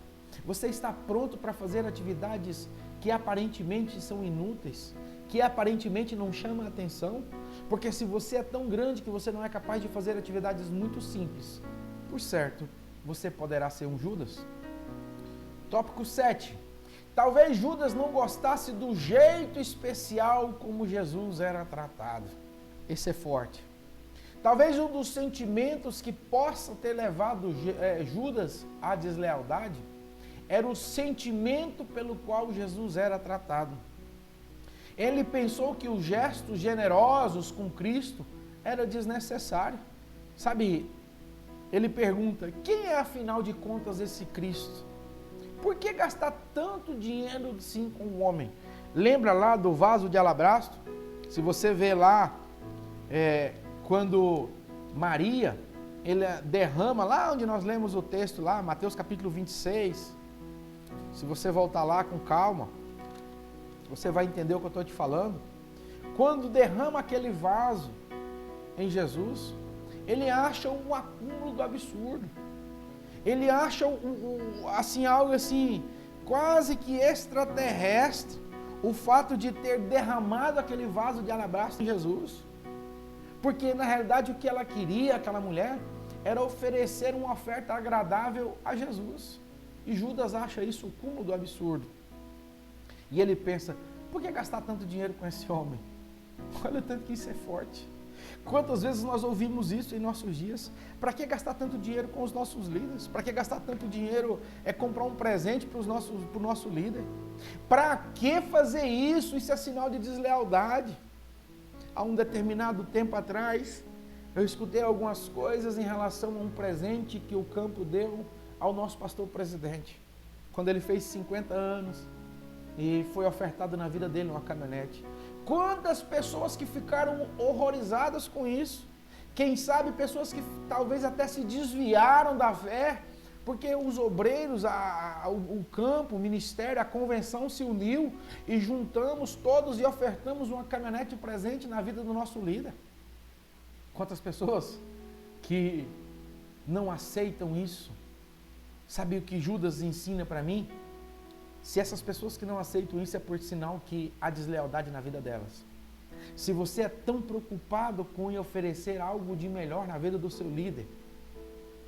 Você está pronto para fazer atividades que aparentemente são inúteis, que aparentemente não chamam a atenção? Porque se você é tão grande que você não é capaz de fazer atividades muito simples, por certo, você poderá ser um Judas. Tópico 7. Talvez Judas não gostasse do jeito especial como Jesus era tratado. Esse é forte. Talvez um dos sentimentos que possa ter levado Judas à deslealdade era o sentimento pelo qual Jesus era tratado. Ele pensou que os gestos generosos com Cristo era desnecessário. Sabe, ele pergunta, quem é afinal de contas esse Cristo? Por que gastar tanto dinheiro assim com o homem? Lembra lá do vaso de alabastro? Se você vê lá, quando Maria, ele derrama, lá onde nós lemos o texto lá, Mateus capítulo 26, se você voltar lá com calma, você vai entender o que eu estou te falando. Quando derrama aquele vaso em Jesus, ele acha um acúmulo do absurdo. Ele acha assim, algo assim, quase que extraterrestre, o fato de ter derramado aquele vaso de alabastro em Jesus. Porque na realidade o que ela queria, aquela mulher, era oferecer uma oferta agradável a Jesus. E Judas acha isso o cúmulo do absurdo. E ele pensa, por que gastar tanto dinheiro com esse homem? Olha o tanto que isso é forte. Quantas vezes nós ouvimos isso em nossos dias? Para que gastar tanto dinheiro com os nossos líderes? Para que gastar tanto dinheiro comprar um presente para o nosso líder? Para que fazer isso? Isso é sinal de deslealdade. Há um determinado tempo atrás, eu escutei algumas coisas em relação a um presente que o campo deu ao nosso pastor presidente. Quando ele fez 50 anos e foi ofertado na vida dele uma caminhonete. Quantas pessoas que ficaram horrorizadas com isso? Quem sabe pessoas que talvez até se desviaram da fé, porque os obreiros, o campo, o ministério, a convenção se uniu e juntamos todos e ofertamos uma caminhonete presente na vida do nosso líder. Quantas pessoas que não aceitam isso? Sabe o que Judas ensina para mim? Se essas pessoas que não aceitam isso é por sinal que há deslealdade na vida delas. Se você é tão preocupado com oferecer algo de melhor na vida do seu líder,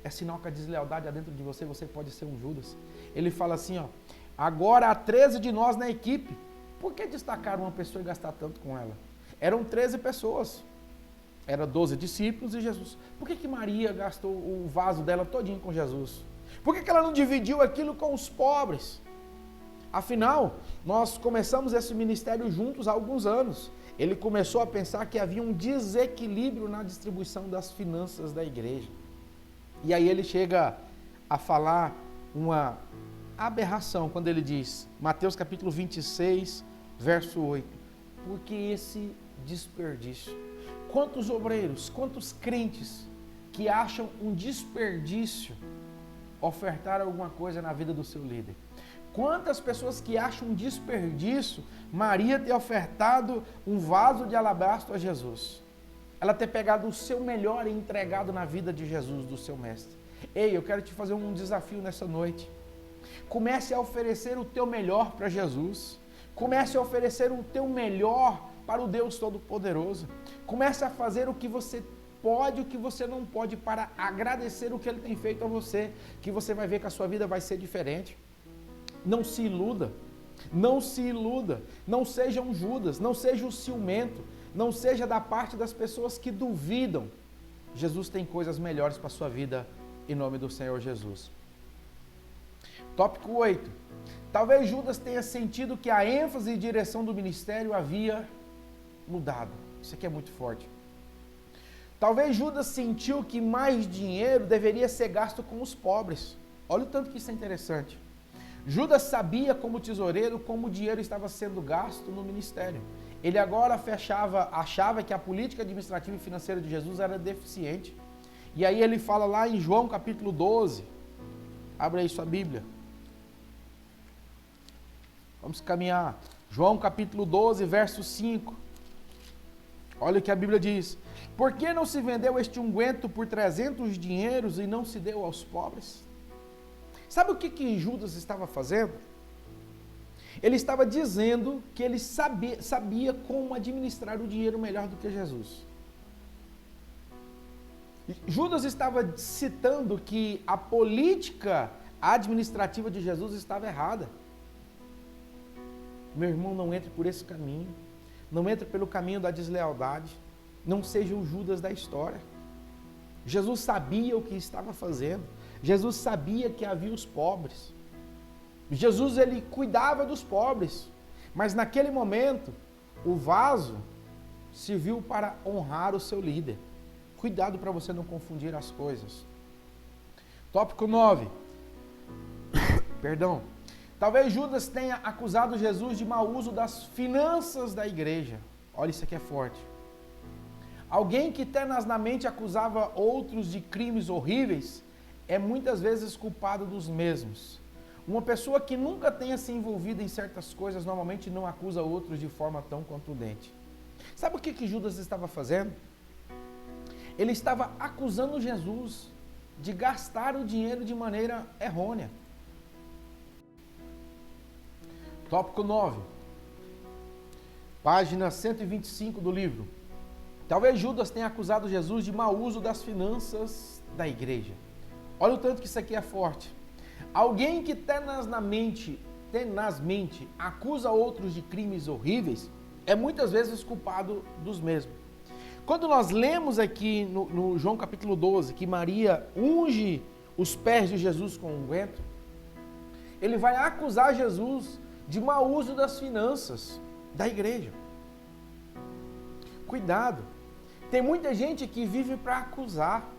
é sinal que a deslealdade há dentro de você, você pode ser um Judas. Ele fala assim, ó, agora há 13 de nós na equipe, por que destacar uma pessoa e gastar tanto com ela? Eram 13 pessoas, eram 12 discípulos e Jesus. Por que Maria gastou o vaso dela todinho com Jesus? Por que ela não dividiu aquilo com os pobres? Afinal, nós começamos esse ministério juntos há alguns anos. Ele começou a pensar que havia um desequilíbrio na distribuição das finanças da igreja. E aí ele chega a falar uma aberração quando ele diz, Mateus capítulo 26, verso 8, porque esse desperdício? Quantos obreiros, quantos crentes que acham um desperdício ofertar alguma coisa na vida do seu líder? Quantas pessoas que acham um desperdício Maria ter ofertado um vaso de alabastro a Jesus? Ela ter pegado o seu melhor e entregado na vida de Jesus, do seu mestre. Ei, eu quero te fazer um desafio nessa noite. Comece a oferecer o teu melhor para Jesus. Comece a oferecer o teu melhor para o Deus Todo-Poderoso. Comece a fazer o que você pode e o que você não pode para agradecer o que Ele tem feito a você, que você vai ver que a sua vida vai ser diferente. Não se iluda, não se iluda, não seja um Judas, não seja um ciumento, não seja da parte das pessoas que duvidam. Jesus tem coisas melhores para a sua vida, em nome do Senhor Jesus. Tópico 8. Talvez Judas tenha sentido que a ênfase e direção do ministério havia mudado. Isso aqui é muito forte. Talvez Judas sentiu que mais dinheiro deveria ser gasto com os pobres. Olha o tanto que isso é interessante. Judas sabia como tesoureiro como o dinheiro estava sendo gasto no ministério. Ele agora achava que a política administrativa e financeira de Jesus era deficiente. E aí ele fala lá em João capítulo 12. Abre aí sua Bíblia. Vamos caminhar. João capítulo 12, verso 5. Olha o que a Bíblia diz. Por que não se vendeu este unguento por 300 dinheiros e não se deu aos pobres? Sabe o que Judas estava fazendo? Ele estava dizendo que ele sabia como administrar o dinheiro melhor do que Jesus. Judas estava citando que a política administrativa de Jesus estava errada. Meu irmão, não entre por esse caminho. Não entre pelo caminho da deslealdade. Não seja o Judas da história. Jesus sabia o que estava fazendo. Jesus sabia que havia os pobres. Jesus, ele cuidava dos pobres. Mas naquele momento, o vaso serviu para honrar o seu líder. Cuidado para você não confundir as coisas. Tópico 9. Perdão. Talvez Judas tenha acusado Jesus de mau uso das finanças da igreja. Olha, isso aqui é forte. Alguém que tenazmente acusava outros de crimes horríveis é muitas vezes culpado dos mesmos. Uma pessoa que nunca tenha se envolvido em certas coisas normalmente não acusa outros de forma tão contundente. Sabe o que Judas estava fazendo? Ele estava acusando Jesus de gastar o dinheiro de maneira errônea. Tópico 9, página 125 do livro. Talvez Judas tenha acusado Jesus de mau uso das finanças da igreja. Olha o tanto que isso aqui é forte. Alguém que tenazmente acusa outros de crimes horríveis é muitas vezes culpado dos mesmos. Quando nós lemos aqui no João capítulo 12 que Maria unge os pés de Jesus com unguento, ele vai acusar Jesus de mau uso das finanças da igreja. Cuidado, tem muita gente que vive para acusar,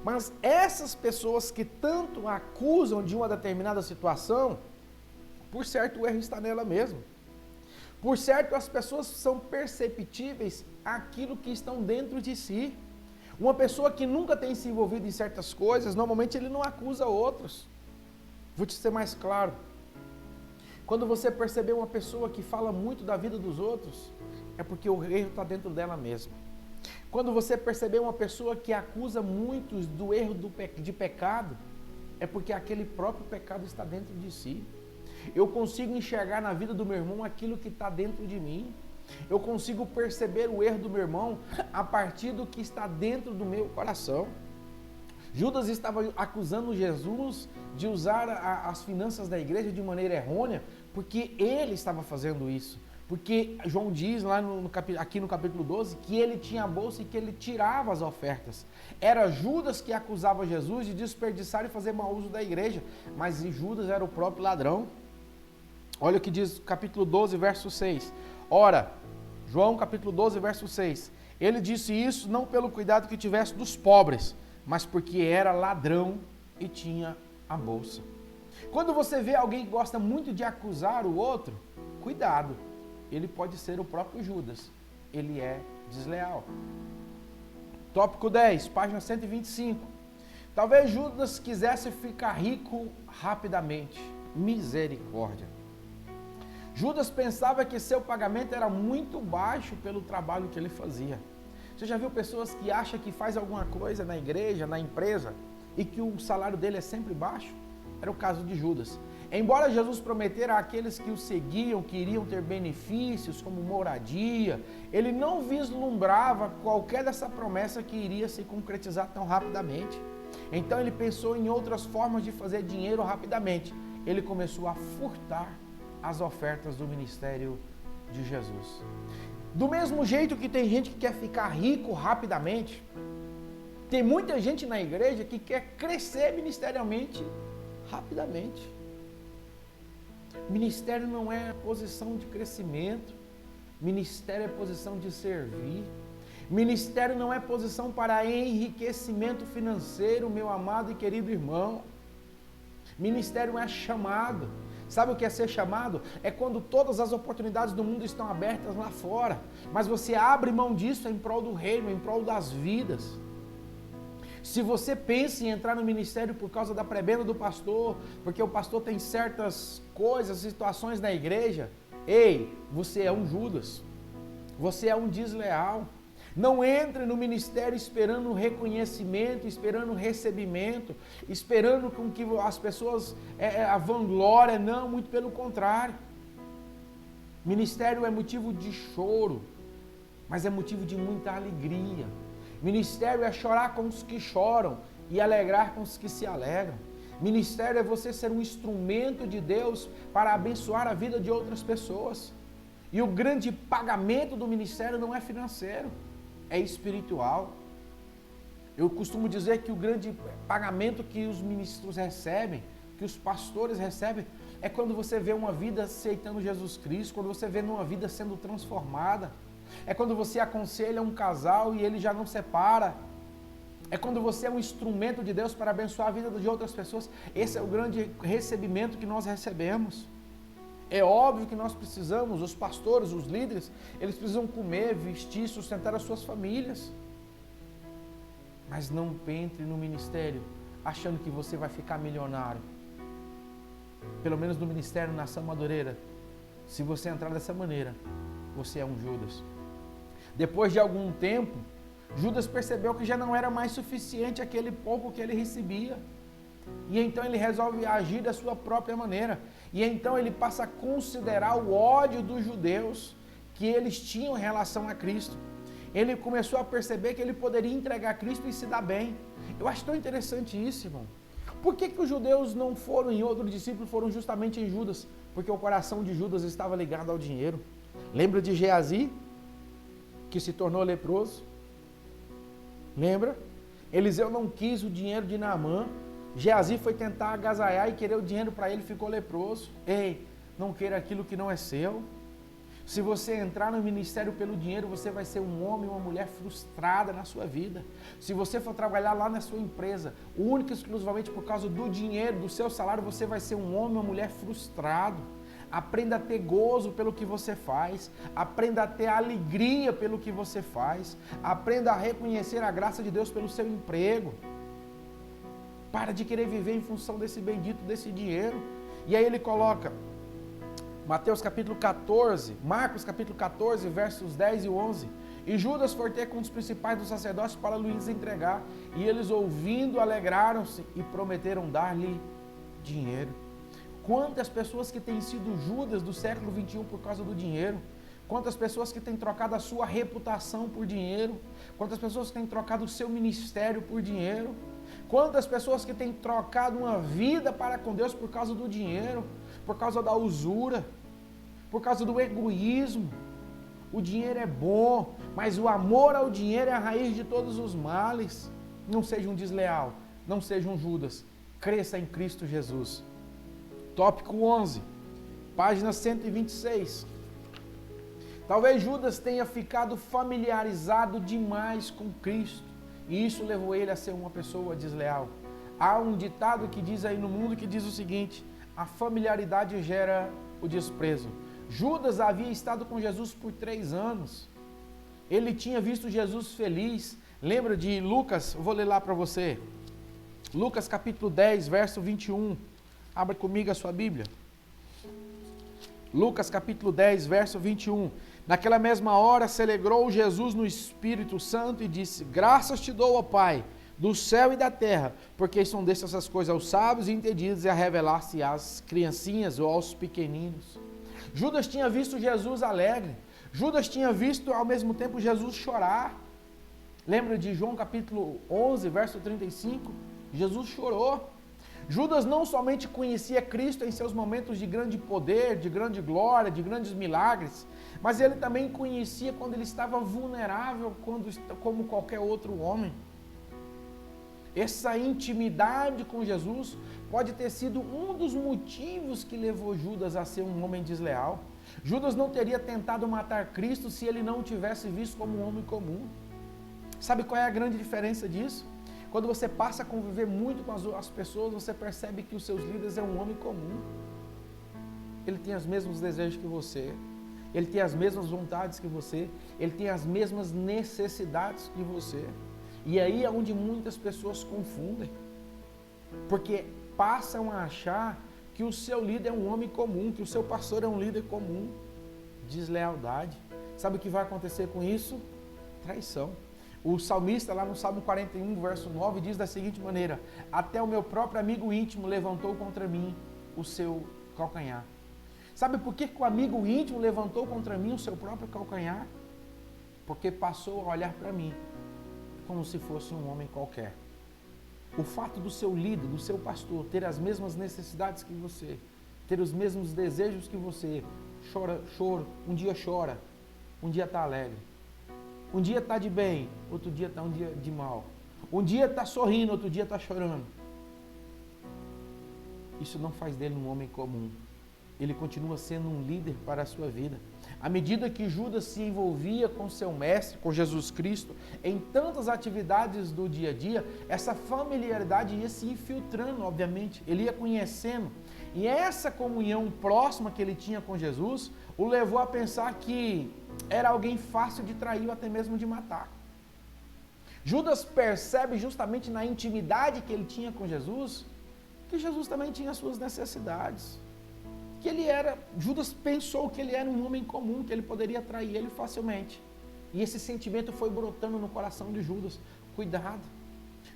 mas essas pessoas que tanto acusam de uma determinada situação, por certo o erro está nela mesmo. Por certo as pessoas são perceptíveis àquilo que estão dentro de si. Uma pessoa que nunca tem se envolvido em certas coisas, normalmente ele não acusa outros. Vou te ser mais claro. Quando você perceber uma pessoa que fala muito da vida dos outros, é porque o erro está dentro dela mesma. Quando você perceber uma pessoa que acusa muitos do erro de pecado, é porque aquele próprio pecado está dentro de si. Eu consigo enxergar na vida do meu irmão aquilo que está dentro de mim. Eu consigo perceber o erro do meu irmão a partir do que está dentro do meu coração. Judas estava acusando Jesus de usar as finanças da igreja de maneira errônea, porque ele estava fazendo isso. Porque João diz lá aqui no capítulo 12 que ele tinha a bolsa e que ele tirava as ofertas. Era Judas que acusava Jesus de desperdiçar e fazer mau uso da igreja, mas Judas era o próprio ladrão. Olha o que diz capítulo 12, verso 6. Ora, João capítulo 12, verso 6. Ele disse isso não pelo cuidado que tivesse dos pobres, mas porque era ladrão e tinha a bolsa. Quando você vê alguém que gosta muito de acusar o outro, cuidado. Ele pode ser o próprio Judas. Ele é desleal. Tópico 10, página 125. Talvez Judas quisesse ficar rico rapidamente. Misericórdia. Judas pensava que seu pagamento era muito baixo pelo trabalho que ele fazia. Você já viu pessoas que acham que faz alguma coisa na igreja, na empresa, e que o salário dele é sempre baixo? Era o caso de Judas. Embora Jesus prometera àqueles que o seguiam que iriam ter benefícios como moradia, ele não vislumbrava qualquer dessa promessa que iria se concretizar tão rapidamente. Então ele pensou em outras formas de fazer dinheiro rapidamente. Ele começou a furtar as ofertas do ministério de Jesus. Do mesmo jeito que tem gente que quer ficar rico rapidamente, tem muita gente na igreja que quer crescer ministerialmente rapidamente. Ministério não é posição de crescimento, ministério é posição de servir. Ministério não é posição para enriquecimento financeiro, meu amado e querido irmão. Ministério é chamado. Sabe o que é ser chamado? É quando todas as oportunidades do mundo estão abertas lá fora, mas você abre mão disso em prol do reino, em prol das vidas. Se você pensa em entrar no ministério por causa da prebenda do pastor, porque o pastor tem certas coisas, situações na igreja, ei, você é um Judas, você é um desleal. Não entre no ministério esperando reconhecimento, esperando recebimento, esperando com que as pessoas, a vanglória, não, muito pelo contrário. Ministério é motivo de choro, mas é motivo de muita alegria. Ministério é chorar com os que choram e alegrar com os que se alegram. Ministério é você ser um instrumento de Deus para abençoar a vida de outras pessoas. E o grande pagamento do ministério não é financeiro, é espiritual. Eu costumo dizer que o grande pagamento que os ministros recebem, que os pastores recebem, é quando você vê uma vida aceitando Jesus Cristo, quando você vê uma vida sendo transformada. É quando você aconselha um casal e ele já não separa. É quando você é um instrumento de Deus para abençoar a vida de outras pessoas. Esse é o grande recebimento que nós recebemos. É óbvio que nós precisamos, os pastores, os líderes, eles precisam comer, vestir, sustentar as suas famílias. Mas não entre no ministério achando que você vai ficar milionário. Pelo menos no ministério Nação Madureira, se você entrar dessa maneira, você é um Judas. Depois de algum tempo, Judas percebeu que já não era mais suficiente aquele pouco que ele recebia. E então ele resolve agir da sua própria maneira. E então ele passa a considerar o ódio dos judeus que eles tinham em relação a Cristo. Ele começou a perceber que ele poderia entregar Cristo e se dar bem. Eu acho tão interessante isso, irmão. Por que os judeus não foram em outro discípulo, foram justamente em Judas? Porque o coração de Judas estava ligado ao dinheiro. Lembra de Geazi, que se tornou leproso? Lembra? Eliseu não quis o dinheiro de Naamã. Geazi foi tentar agasalhar e querer o dinheiro para ele, ficou leproso. Ei, não queira aquilo que não é seu. Se você entrar no ministério pelo dinheiro, você vai ser um homem ou uma mulher frustrada na sua vida. Se você for trabalhar lá na sua empresa, única e exclusivamente por causa do dinheiro, do seu salário, você vai ser um homem ou uma mulher frustrado. Aprenda a ter gozo pelo que você faz, aprenda a ter alegria pelo que você faz, aprenda a reconhecer a graça de Deus pelo seu emprego. Para de querer viver em função desse bendito, desse dinheiro. E aí ele coloca, Mateus capítulo 14, Marcos capítulo 14, versos 10 e 11. E Judas foi ter com os principais dos sacerdotes para lhes entregar. E eles ouvindo alegraram-se e prometeram dar-lhe dinheiro. Quantas pessoas que têm sido Judas do século 21 por causa do dinheiro? Quantas pessoas que têm trocado a sua reputação por dinheiro? Quantas pessoas que têm trocado o seu ministério por dinheiro? Quantas pessoas que têm trocado uma vida para com Deus por causa do dinheiro? Por causa da usura? Por causa do egoísmo? O dinheiro é bom, mas o amor ao dinheiro é a raiz de todos os males. Não seja um desleal, não seja um Judas. Cresça em Cristo Jesus. Tópico 11, página 126. Talvez Judas tenha ficado familiarizado demais com Cristo e isso levou ele a ser uma pessoa desleal. Há um ditado que diz aí no mundo que diz o seguinte: a familiaridade gera o desprezo. Judas havia estado com Jesus por 3 anos. Ele tinha visto Jesus feliz. Lembra de Lucas? Eu vou ler lá para você. Lucas capítulo 10, verso 21. Abra comigo a sua Bíblia. Lucas capítulo 10, verso 21. Naquela mesma hora se alegrou Jesus no Espírito Santo e disse: graças te dou, ó Pai, do céu e da terra, porque são destas as coisas aos sábios e entendidos e a revelar-se às criancinhas ou aos pequeninos. Judas tinha visto Jesus alegre. Judas tinha visto ao mesmo tempo Jesus chorar. Lembra de João capítulo 11, verso 35? Jesus chorou. Judas não somente conhecia Cristo em seus momentos de grande poder, de grande glória, de grandes milagres, mas ele também conhecia quando ele estava vulnerável, como qualquer outro homem. Essa intimidade com Jesus pode ter sido um dos motivos que levou Judas a ser um homem desleal. Judas não teria tentado matar Cristo se ele não o tivesse visto como um homem comum. Sabe qual é a grande diferença disso? Quando você passa a conviver muito com as pessoas, você percebe que os seus líderes é um homem comum. Ele tem os mesmos desejos que você, ele tem as mesmas vontades que você, ele tem as mesmas necessidades que você. E aí é onde muitas pessoas confundem, porque passam a achar que o seu líder é um homem comum, que o seu pastor é um líder comum. Deslealdade. Sabe o que vai acontecer com isso? Traição. O salmista lá no Salmo 41, verso 9, diz da seguinte maneira: até o meu próprio amigo íntimo levantou contra mim o seu calcanhar. Sabe por que o amigo íntimo levantou contra mim o seu próprio calcanhar? Porque passou a olhar para mim como se fosse um homem qualquer. O fato do seu líder, do seu pastor, ter as mesmas necessidades que você, ter os mesmos desejos que você, um dia chora, um dia está alegre. Um dia está de bem, outro dia está um dia de mal. Um dia está sorrindo, outro dia está chorando. Isso não faz dele um homem comum. Ele continua sendo um líder para a sua vida. À medida que Judas se envolvia com seu mestre, com Jesus Cristo, em tantas atividades do dia a dia, essa familiaridade ia se infiltrando, obviamente. Ele ia conhecendo. E essa comunhão próxima que ele tinha com Jesus o levou a pensar que era alguém fácil de trair ou até mesmo de matar. Judas percebe justamente na intimidade que ele tinha com Jesus, que Jesus também tinha suas necessidades. Judas pensou que ele era um homem comum, que ele poderia trair ele facilmente. E esse sentimento foi brotando no coração de Judas.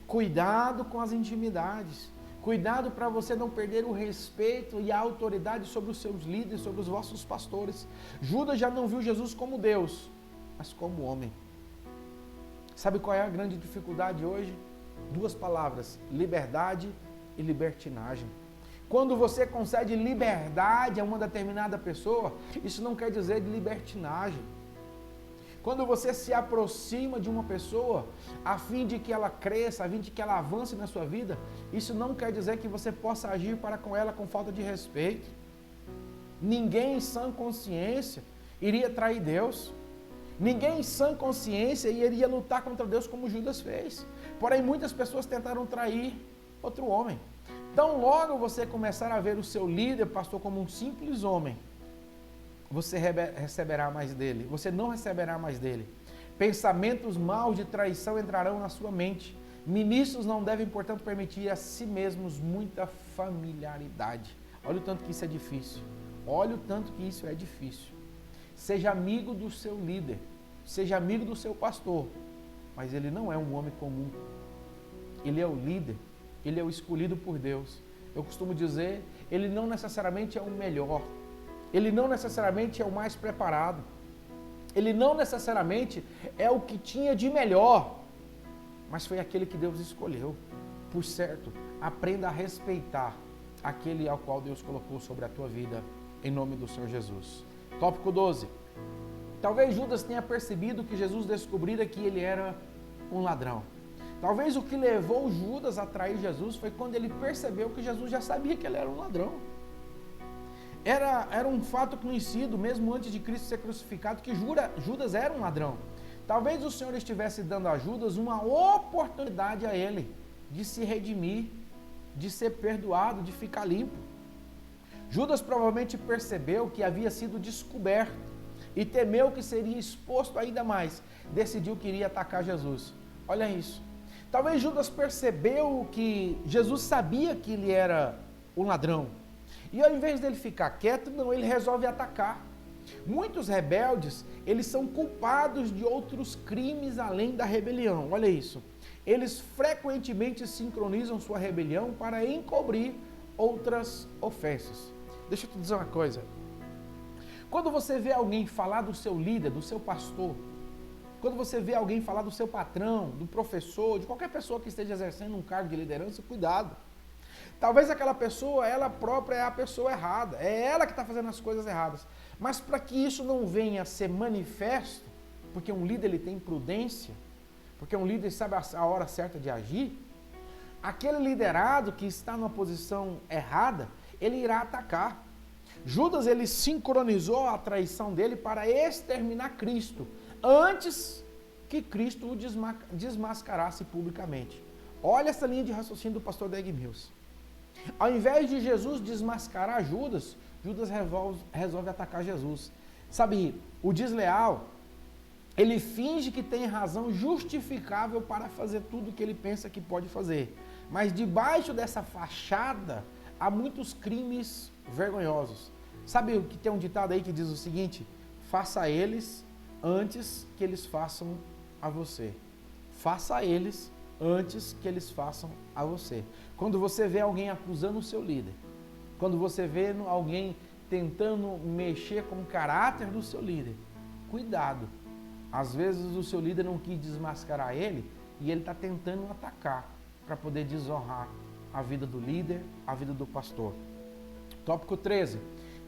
Cuidado com as intimidades. Cuidado para você não perder o respeito e a autoridade sobre os seus líderes, sobre os vossos pastores. Judas já não viu Jesus como Deus, mas como homem. Sabe qual é a grande dificuldade hoje? 2 palavras: liberdade e libertinagem. Quando você concede liberdade a uma determinada pessoa, isso não quer dizer de libertinagem. Quando você se aproxima de uma pessoa, a fim de que ela cresça, a fim de que ela avance na sua vida, isso não quer dizer que você possa agir para com ela com falta de respeito. Ninguém em sã consciência iria trair Deus. Ninguém em sã consciência iria lutar contra Deus como Judas fez. Porém, muitas pessoas tentaram trair outro homem. Então, logo você começar a ver o seu líder, pastor, como um simples homem, você receberá mais dele, você não receberá mais dele. Pensamentos maus de traição entrarão na sua mente. Ministros não devem, portanto, permitir a si mesmos muita familiaridade. Olha o tanto que isso é difícil. Olha o tanto que isso é difícil. Seja amigo do seu líder, seja amigo do seu pastor, mas ele não é um homem comum. Ele é o líder, ele é o escolhido por Deus. Eu costumo dizer, ele não necessariamente é o melhor. Ele não necessariamente é o mais preparado. Ele não necessariamente é o que tinha de melhor. Mas foi aquele que Deus escolheu. Por certo, aprenda a respeitar aquele ao qual Deus colocou sobre a tua vida, em nome do Senhor Jesus. Tópico 12. Talvez Judas tenha percebido que Jesus descobrira que ele era um ladrão. Talvez o que levou Judas a trair Jesus foi quando ele percebeu que Jesus já sabia que ele era um ladrão. Era um fato conhecido, mesmo antes de Cristo ser crucificado, que Judas era um ladrão. Talvez o Senhor estivesse dando a Judas uma oportunidade a ele de se redimir, de ser perdoado, de ficar limpo. Judas provavelmente percebeu que havia sido descoberto e temeu que seria exposto ainda mais. Decidiu que iria atacar Jesus. Olha isso. Talvez Judas percebeu que Jesus sabia que ele era um ladrão. E ao invés dele ficar quieto, não, ele resolve atacar. Muitos rebeldes, eles são culpados de outros crimes além da rebelião. Olha isso. eles frequentemente sincronizam sua rebelião para encobrir outras ofensas. Deixa eu te dizer uma coisa. Quando você vê alguém falar do seu líder, do seu pastor, quando você vê alguém falar do seu patrão, do professor, de qualquer pessoa que esteja exercendo um cargo de liderança, cuidado. Talvez aquela pessoa, ela própria é a pessoa errada, é ela que está fazendo as coisas erradas. Mas para que isso não venha a ser manifesto, porque um líder ele tem prudência, porque um líder sabe a hora certa de agir, aquele liderado que está numa posição errada, ele irá atacar. Judas ele sincronizou a traição dele para exterminar Cristo, antes que Cristo o desmascarasse publicamente. Olha essa linha de raciocínio do pastor Dag Mills. Ao invés de Jesus desmascarar Judas, Judas resolve atacar Jesus. Sabe, o desleal, ele finge que tem razão justificável para fazer tudo o que ele pensa que pode fazer. Mas debaixo dessa fachada, há muitos crimes vergonhosos. Sabe o que tem um ditado aí que diz o seguinte: faça a eles antes que eles façam a você. Faça a eles antes que eles façam a você. Quando você vê alguém acusando o seu líder, quando você vê alguém tentando mexer com o caráter do seu líder, cuidado. Às vezes o seu líder não quis desmascarar ele e ele está tentando atacar para poder desonrar a vida do líder, a vida do pastor. Tópico 13.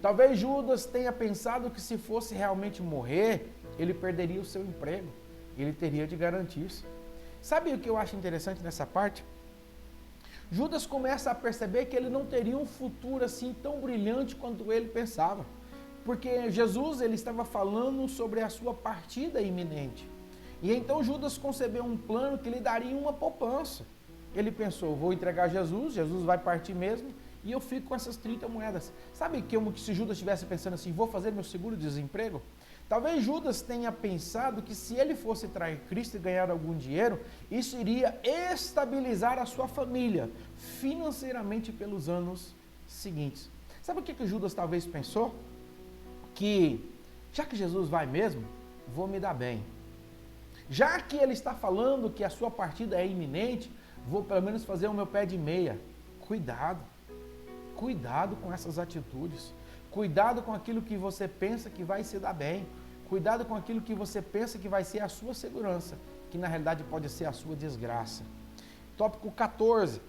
Talvez Judas tenha pensado que se fosse realmente morrer, ele perderia o seu emprego. Ele teria de garantir-se. Sabe o que eu acho interessante nessa parte? Judas começa a perceber que ele não teria um futuro assim tão brilhante quanto ele pensava. Porque Jesus ele estava falando sobre a sua partida iminente. E então Judas concebeu um plano que lhe daria uma poupança. Ele pensou, vou entregar Jesus, Jesus vai partir mesmo, e eu fico com essas 30 moedas. Sabe que se Judas estivesse pensando assim, vou fazer meu seguro-desemprego? Talvez Judas tenha pensado que se ele fosse trair Cristo e ganhar algum dinheiro, isso iria estabilizar a sua família financeiramente pelos anos seguintes. Sabe o que Judas talvez pensou? Que já que Jesus vai mesmo, vou me dar bem. Já que ele está falando que a sua partida é iminente, vou pelo menos fazer o meu pé de meia. Cuidado. Cuidado com essas atitudes. Cuidado com aquilo que você pensa que vai se dar bem. Cuidado com aquilo que você pensa que vai ser a sua segurança, que na realidade pode ser a sua desgraça. Tópico 14.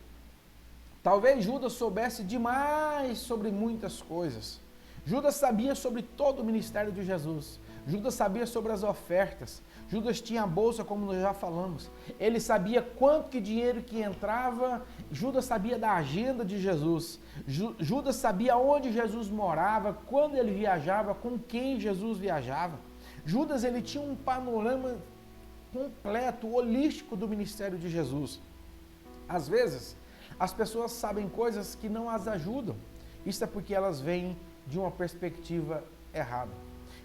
Talvez Judas soubesse demais sobre muitas coisas. Judas sabia sobre todo o ministério de Jesus. Judas sabia sobre as ofertas. Judas tinha a bolsa, como nós já falamos. Ele sabia quanto que dinheiro que entrava. Judas sabia da agenda de Jesus. Judas sabia onde Jesus morava, quando ele viajava, com quem Jesus viajava. Judas ele tinha um panorama completo, holístico do ministério de Jesus. Às vezes, as pessoas sabem coisas que não as ajudam. Isso é porque elas vêm de uma perspectiva errada.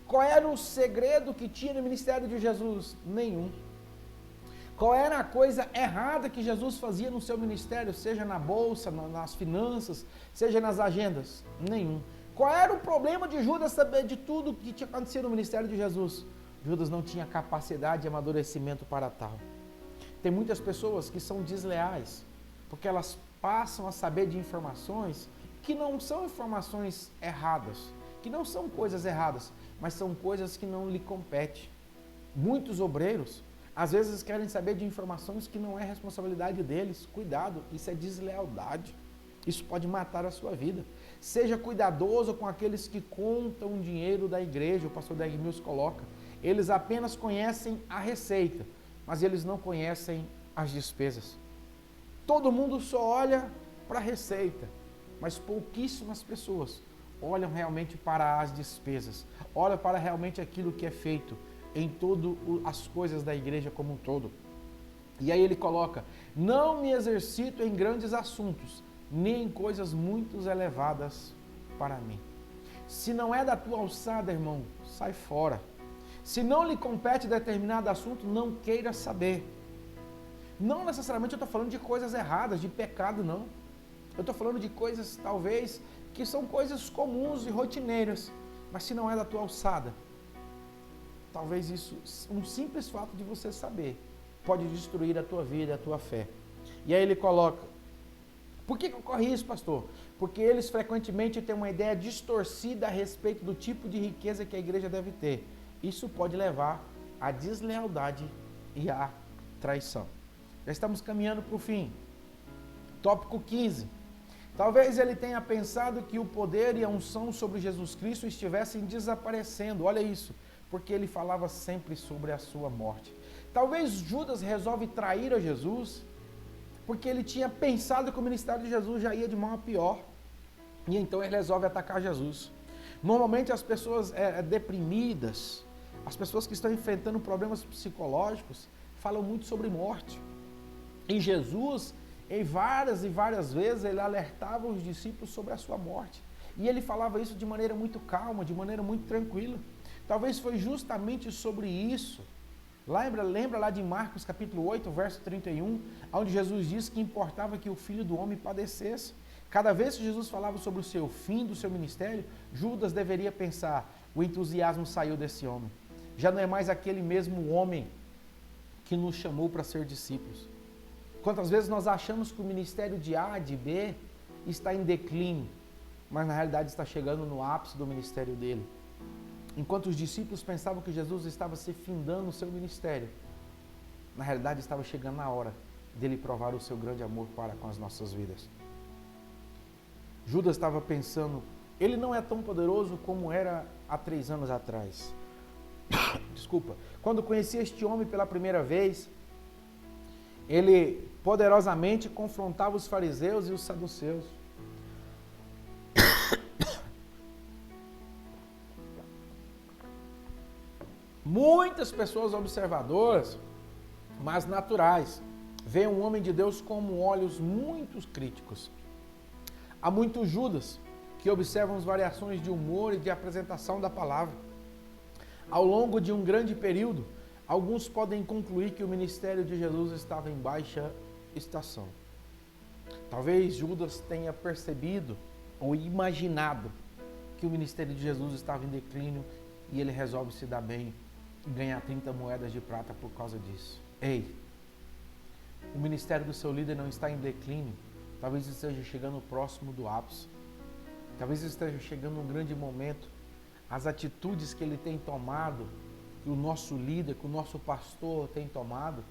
Qual era o segredo que tinha no ministério de Jesus? Nenhum. Qual era a coisa errada que Jesus fazia no seu ministério, seja na bolsa, nas finanças, seja nas agendas? Nenhum. Qual era o problema de Judas saber de tudo que tinha acontecido no ministério de Jesus? Judas não tinha capacidade de amadurecimento para tal. Tem muitas pessoas que são desleais, porque elas passam a saber de informações que não são informações erradas, que não são coisas erradas, mas são coisas que não lhe competem. Muitos obreiros, às vezes, querem saber de informações que não é responsabilidade deles. Cuidado, isso é deslealdade. Isso pode matar a sua vida. Seja cuidadoso com aqueles que contam o dinheiro da igreja, o pastor Dag Mills coloca. Eles apenas conhecem a receita, mas eles não conhecem as despesas. Todo mundo só olha para a receita, mas pouquíssimas pessoas olham realmente para as despesas, olham para realmente aquilo que é feito em todas as coisas da igreja como um todo. E aí ele coloca, não me exercito em grandes assuntos, nem em coisas muito elevadas para mim. Se não é da tua alçada, irmão, sai fora. Se não lhe compete determinado assunto, não queira saber. Não necessariamente eu estou falando de coisas erradas, de pecado, não. Eu estou falando de coisas, talvez, que são coisas comuns e rotineiras, mas se não é da tua alçada, talvez isso, um simples fato de você saber, pode destruir a tua vida e a tua fé. E aí ele coloca, por que ocorre isso, pastor? Porque eles frequentemente têm uma ideia distorcida a respeito do tipo de riqueza que a igreja deve ter. Isso pode levar à deslealdade e à traição. Já estamos caminhando para o fim. Tópico 15. Talvez ele tenha pensado que o poder e a unção sobre Jesus Cristo estivessem desaparecendo. Olha isso, porque ele falava sempre sobre a sua morte. Talvez Judas resolve trair a Jesus, porque ele tinha pensado que o ministério de Jesus já ia de mal a pior. E então ele resolve atacar Jesus. Normalmente as pessoas deprimidas, as pessoas que estão enfrentando problemas psicológicos, falam muito sobre morte. E Jesus, em várias e várias vezes, ele alertava os discípulos sobre a sua morte. E ele falava isso de maneira muito calma, de maneira muito tranquila. Talvez foi justamente sobre isso. Lembra lá de Marcos capítulo 8, verso 31, onde Jesus disse que importava que o Filho do Homem padecesse. Cada vez que Jesus falava sobre o seu fim do seu ministério, Judas deveria pensar, o entusiasmo saiu desse homem. Já não é mais aquele mesmo homem que nos chamou para ser discípulos. Quantas vezes nós achamos que o ministério de A, de B, está em declínio, mas na realidade está chegando no ápice do ministério dele. Enquanto os discípulos pensavam que Jesus estava se findando o seu ministério, na realidade estava chegando a hora dele provar o seu grande amor para com as nossas vidas. Judas estava pensando, ele não é tão poderoso como era há 3 anos atrás. Desculpa. Quando conheci este homem pela primeira vez, ele poderosamente confrontava os fariseus e os saduceus. Muitas pessoas observadoras, mas naturais, veem um homem de Deus com olhos muito críticos. Há muitos Judas que observam as variações de humor e de apresentação da palavra. Ao longo de um grande período, alguns podem concluir que o ministério de Jesus estava em baixa estação. Talvez Judas tenha percebido ou imaginado que o ministério de Jesus estava em declínio e ele resolve se dar bem e ganhar 30 moedas de prata por causa disso. Ei, o ministério do seu líder não está em declínio. Talvez esteja chegando próximo do ápice. Talvez esteja chegando um grande momento. As atitudes que ele tem tomado, que o nosso líder, que o nosso pastor tem tomado,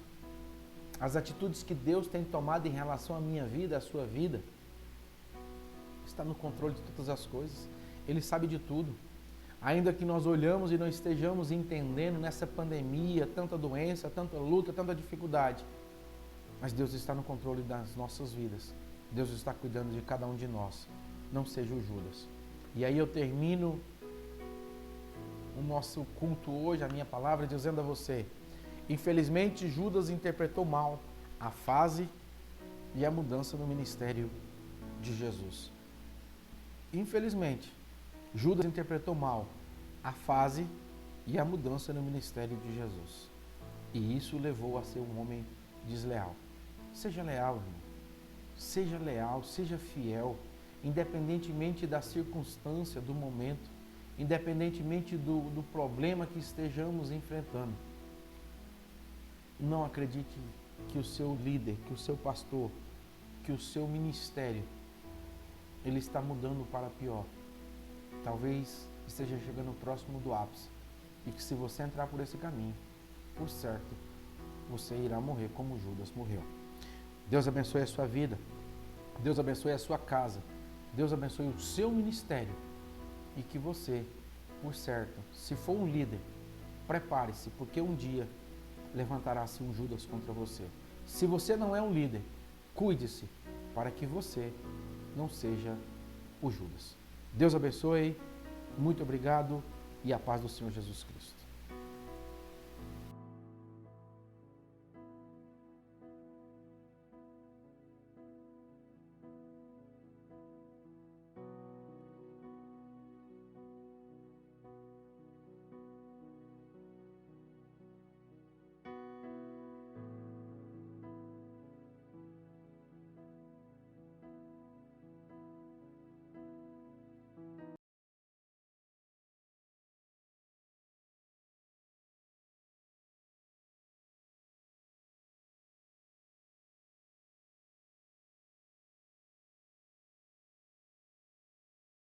as atitudes que Deus tem tomado em relação à minha vida, à sua vida, está no controle de todas as coisas. Ele sabe de tudo. Ainda que nós olhamos e não estejamos entendendo nessa pandemia, tanta doença, tanta luta, tanta dificuldade, mas Deus está no controle das nossas vidas. Deus está cuidando de cada um de nós. Não seja o Judas. E aí eu termino o nosso culto hoje, a minha palavra, dizendo a você, infelizmente Judas interpretou mal a fase e a mudança no ministério de Jesus. Infelizmente, Judas interpretou mal a fase e a mudança no ministério de Jesus. E isso levou a ser um homem desleal. Seja leal, irmão. Seja leal, seja fiel, independentemente da circunstância, do momento, independentemente do problema que estejamos enfrentando. Não acredite que o seu líder, que o seu pastor, que o seu ministério, ele está mudando para pior. Talvez esteja chegando próximo do ápice. E que se você entrar por esse caminho, por certo, você irá morrer como Judas morreu. Deus abençoe a sua vida. Deus abençoe a sua casa. Deus abençoe o seu ministério. E que você, por certo, se for um líder, prepare-se, porque um dia levantará-se um Judas contra você. Se você não é um líder, cuide-se para que você não seja o Judas. Deus abençoe, muito obrigado e a paz do Senhor Jesus Cristo.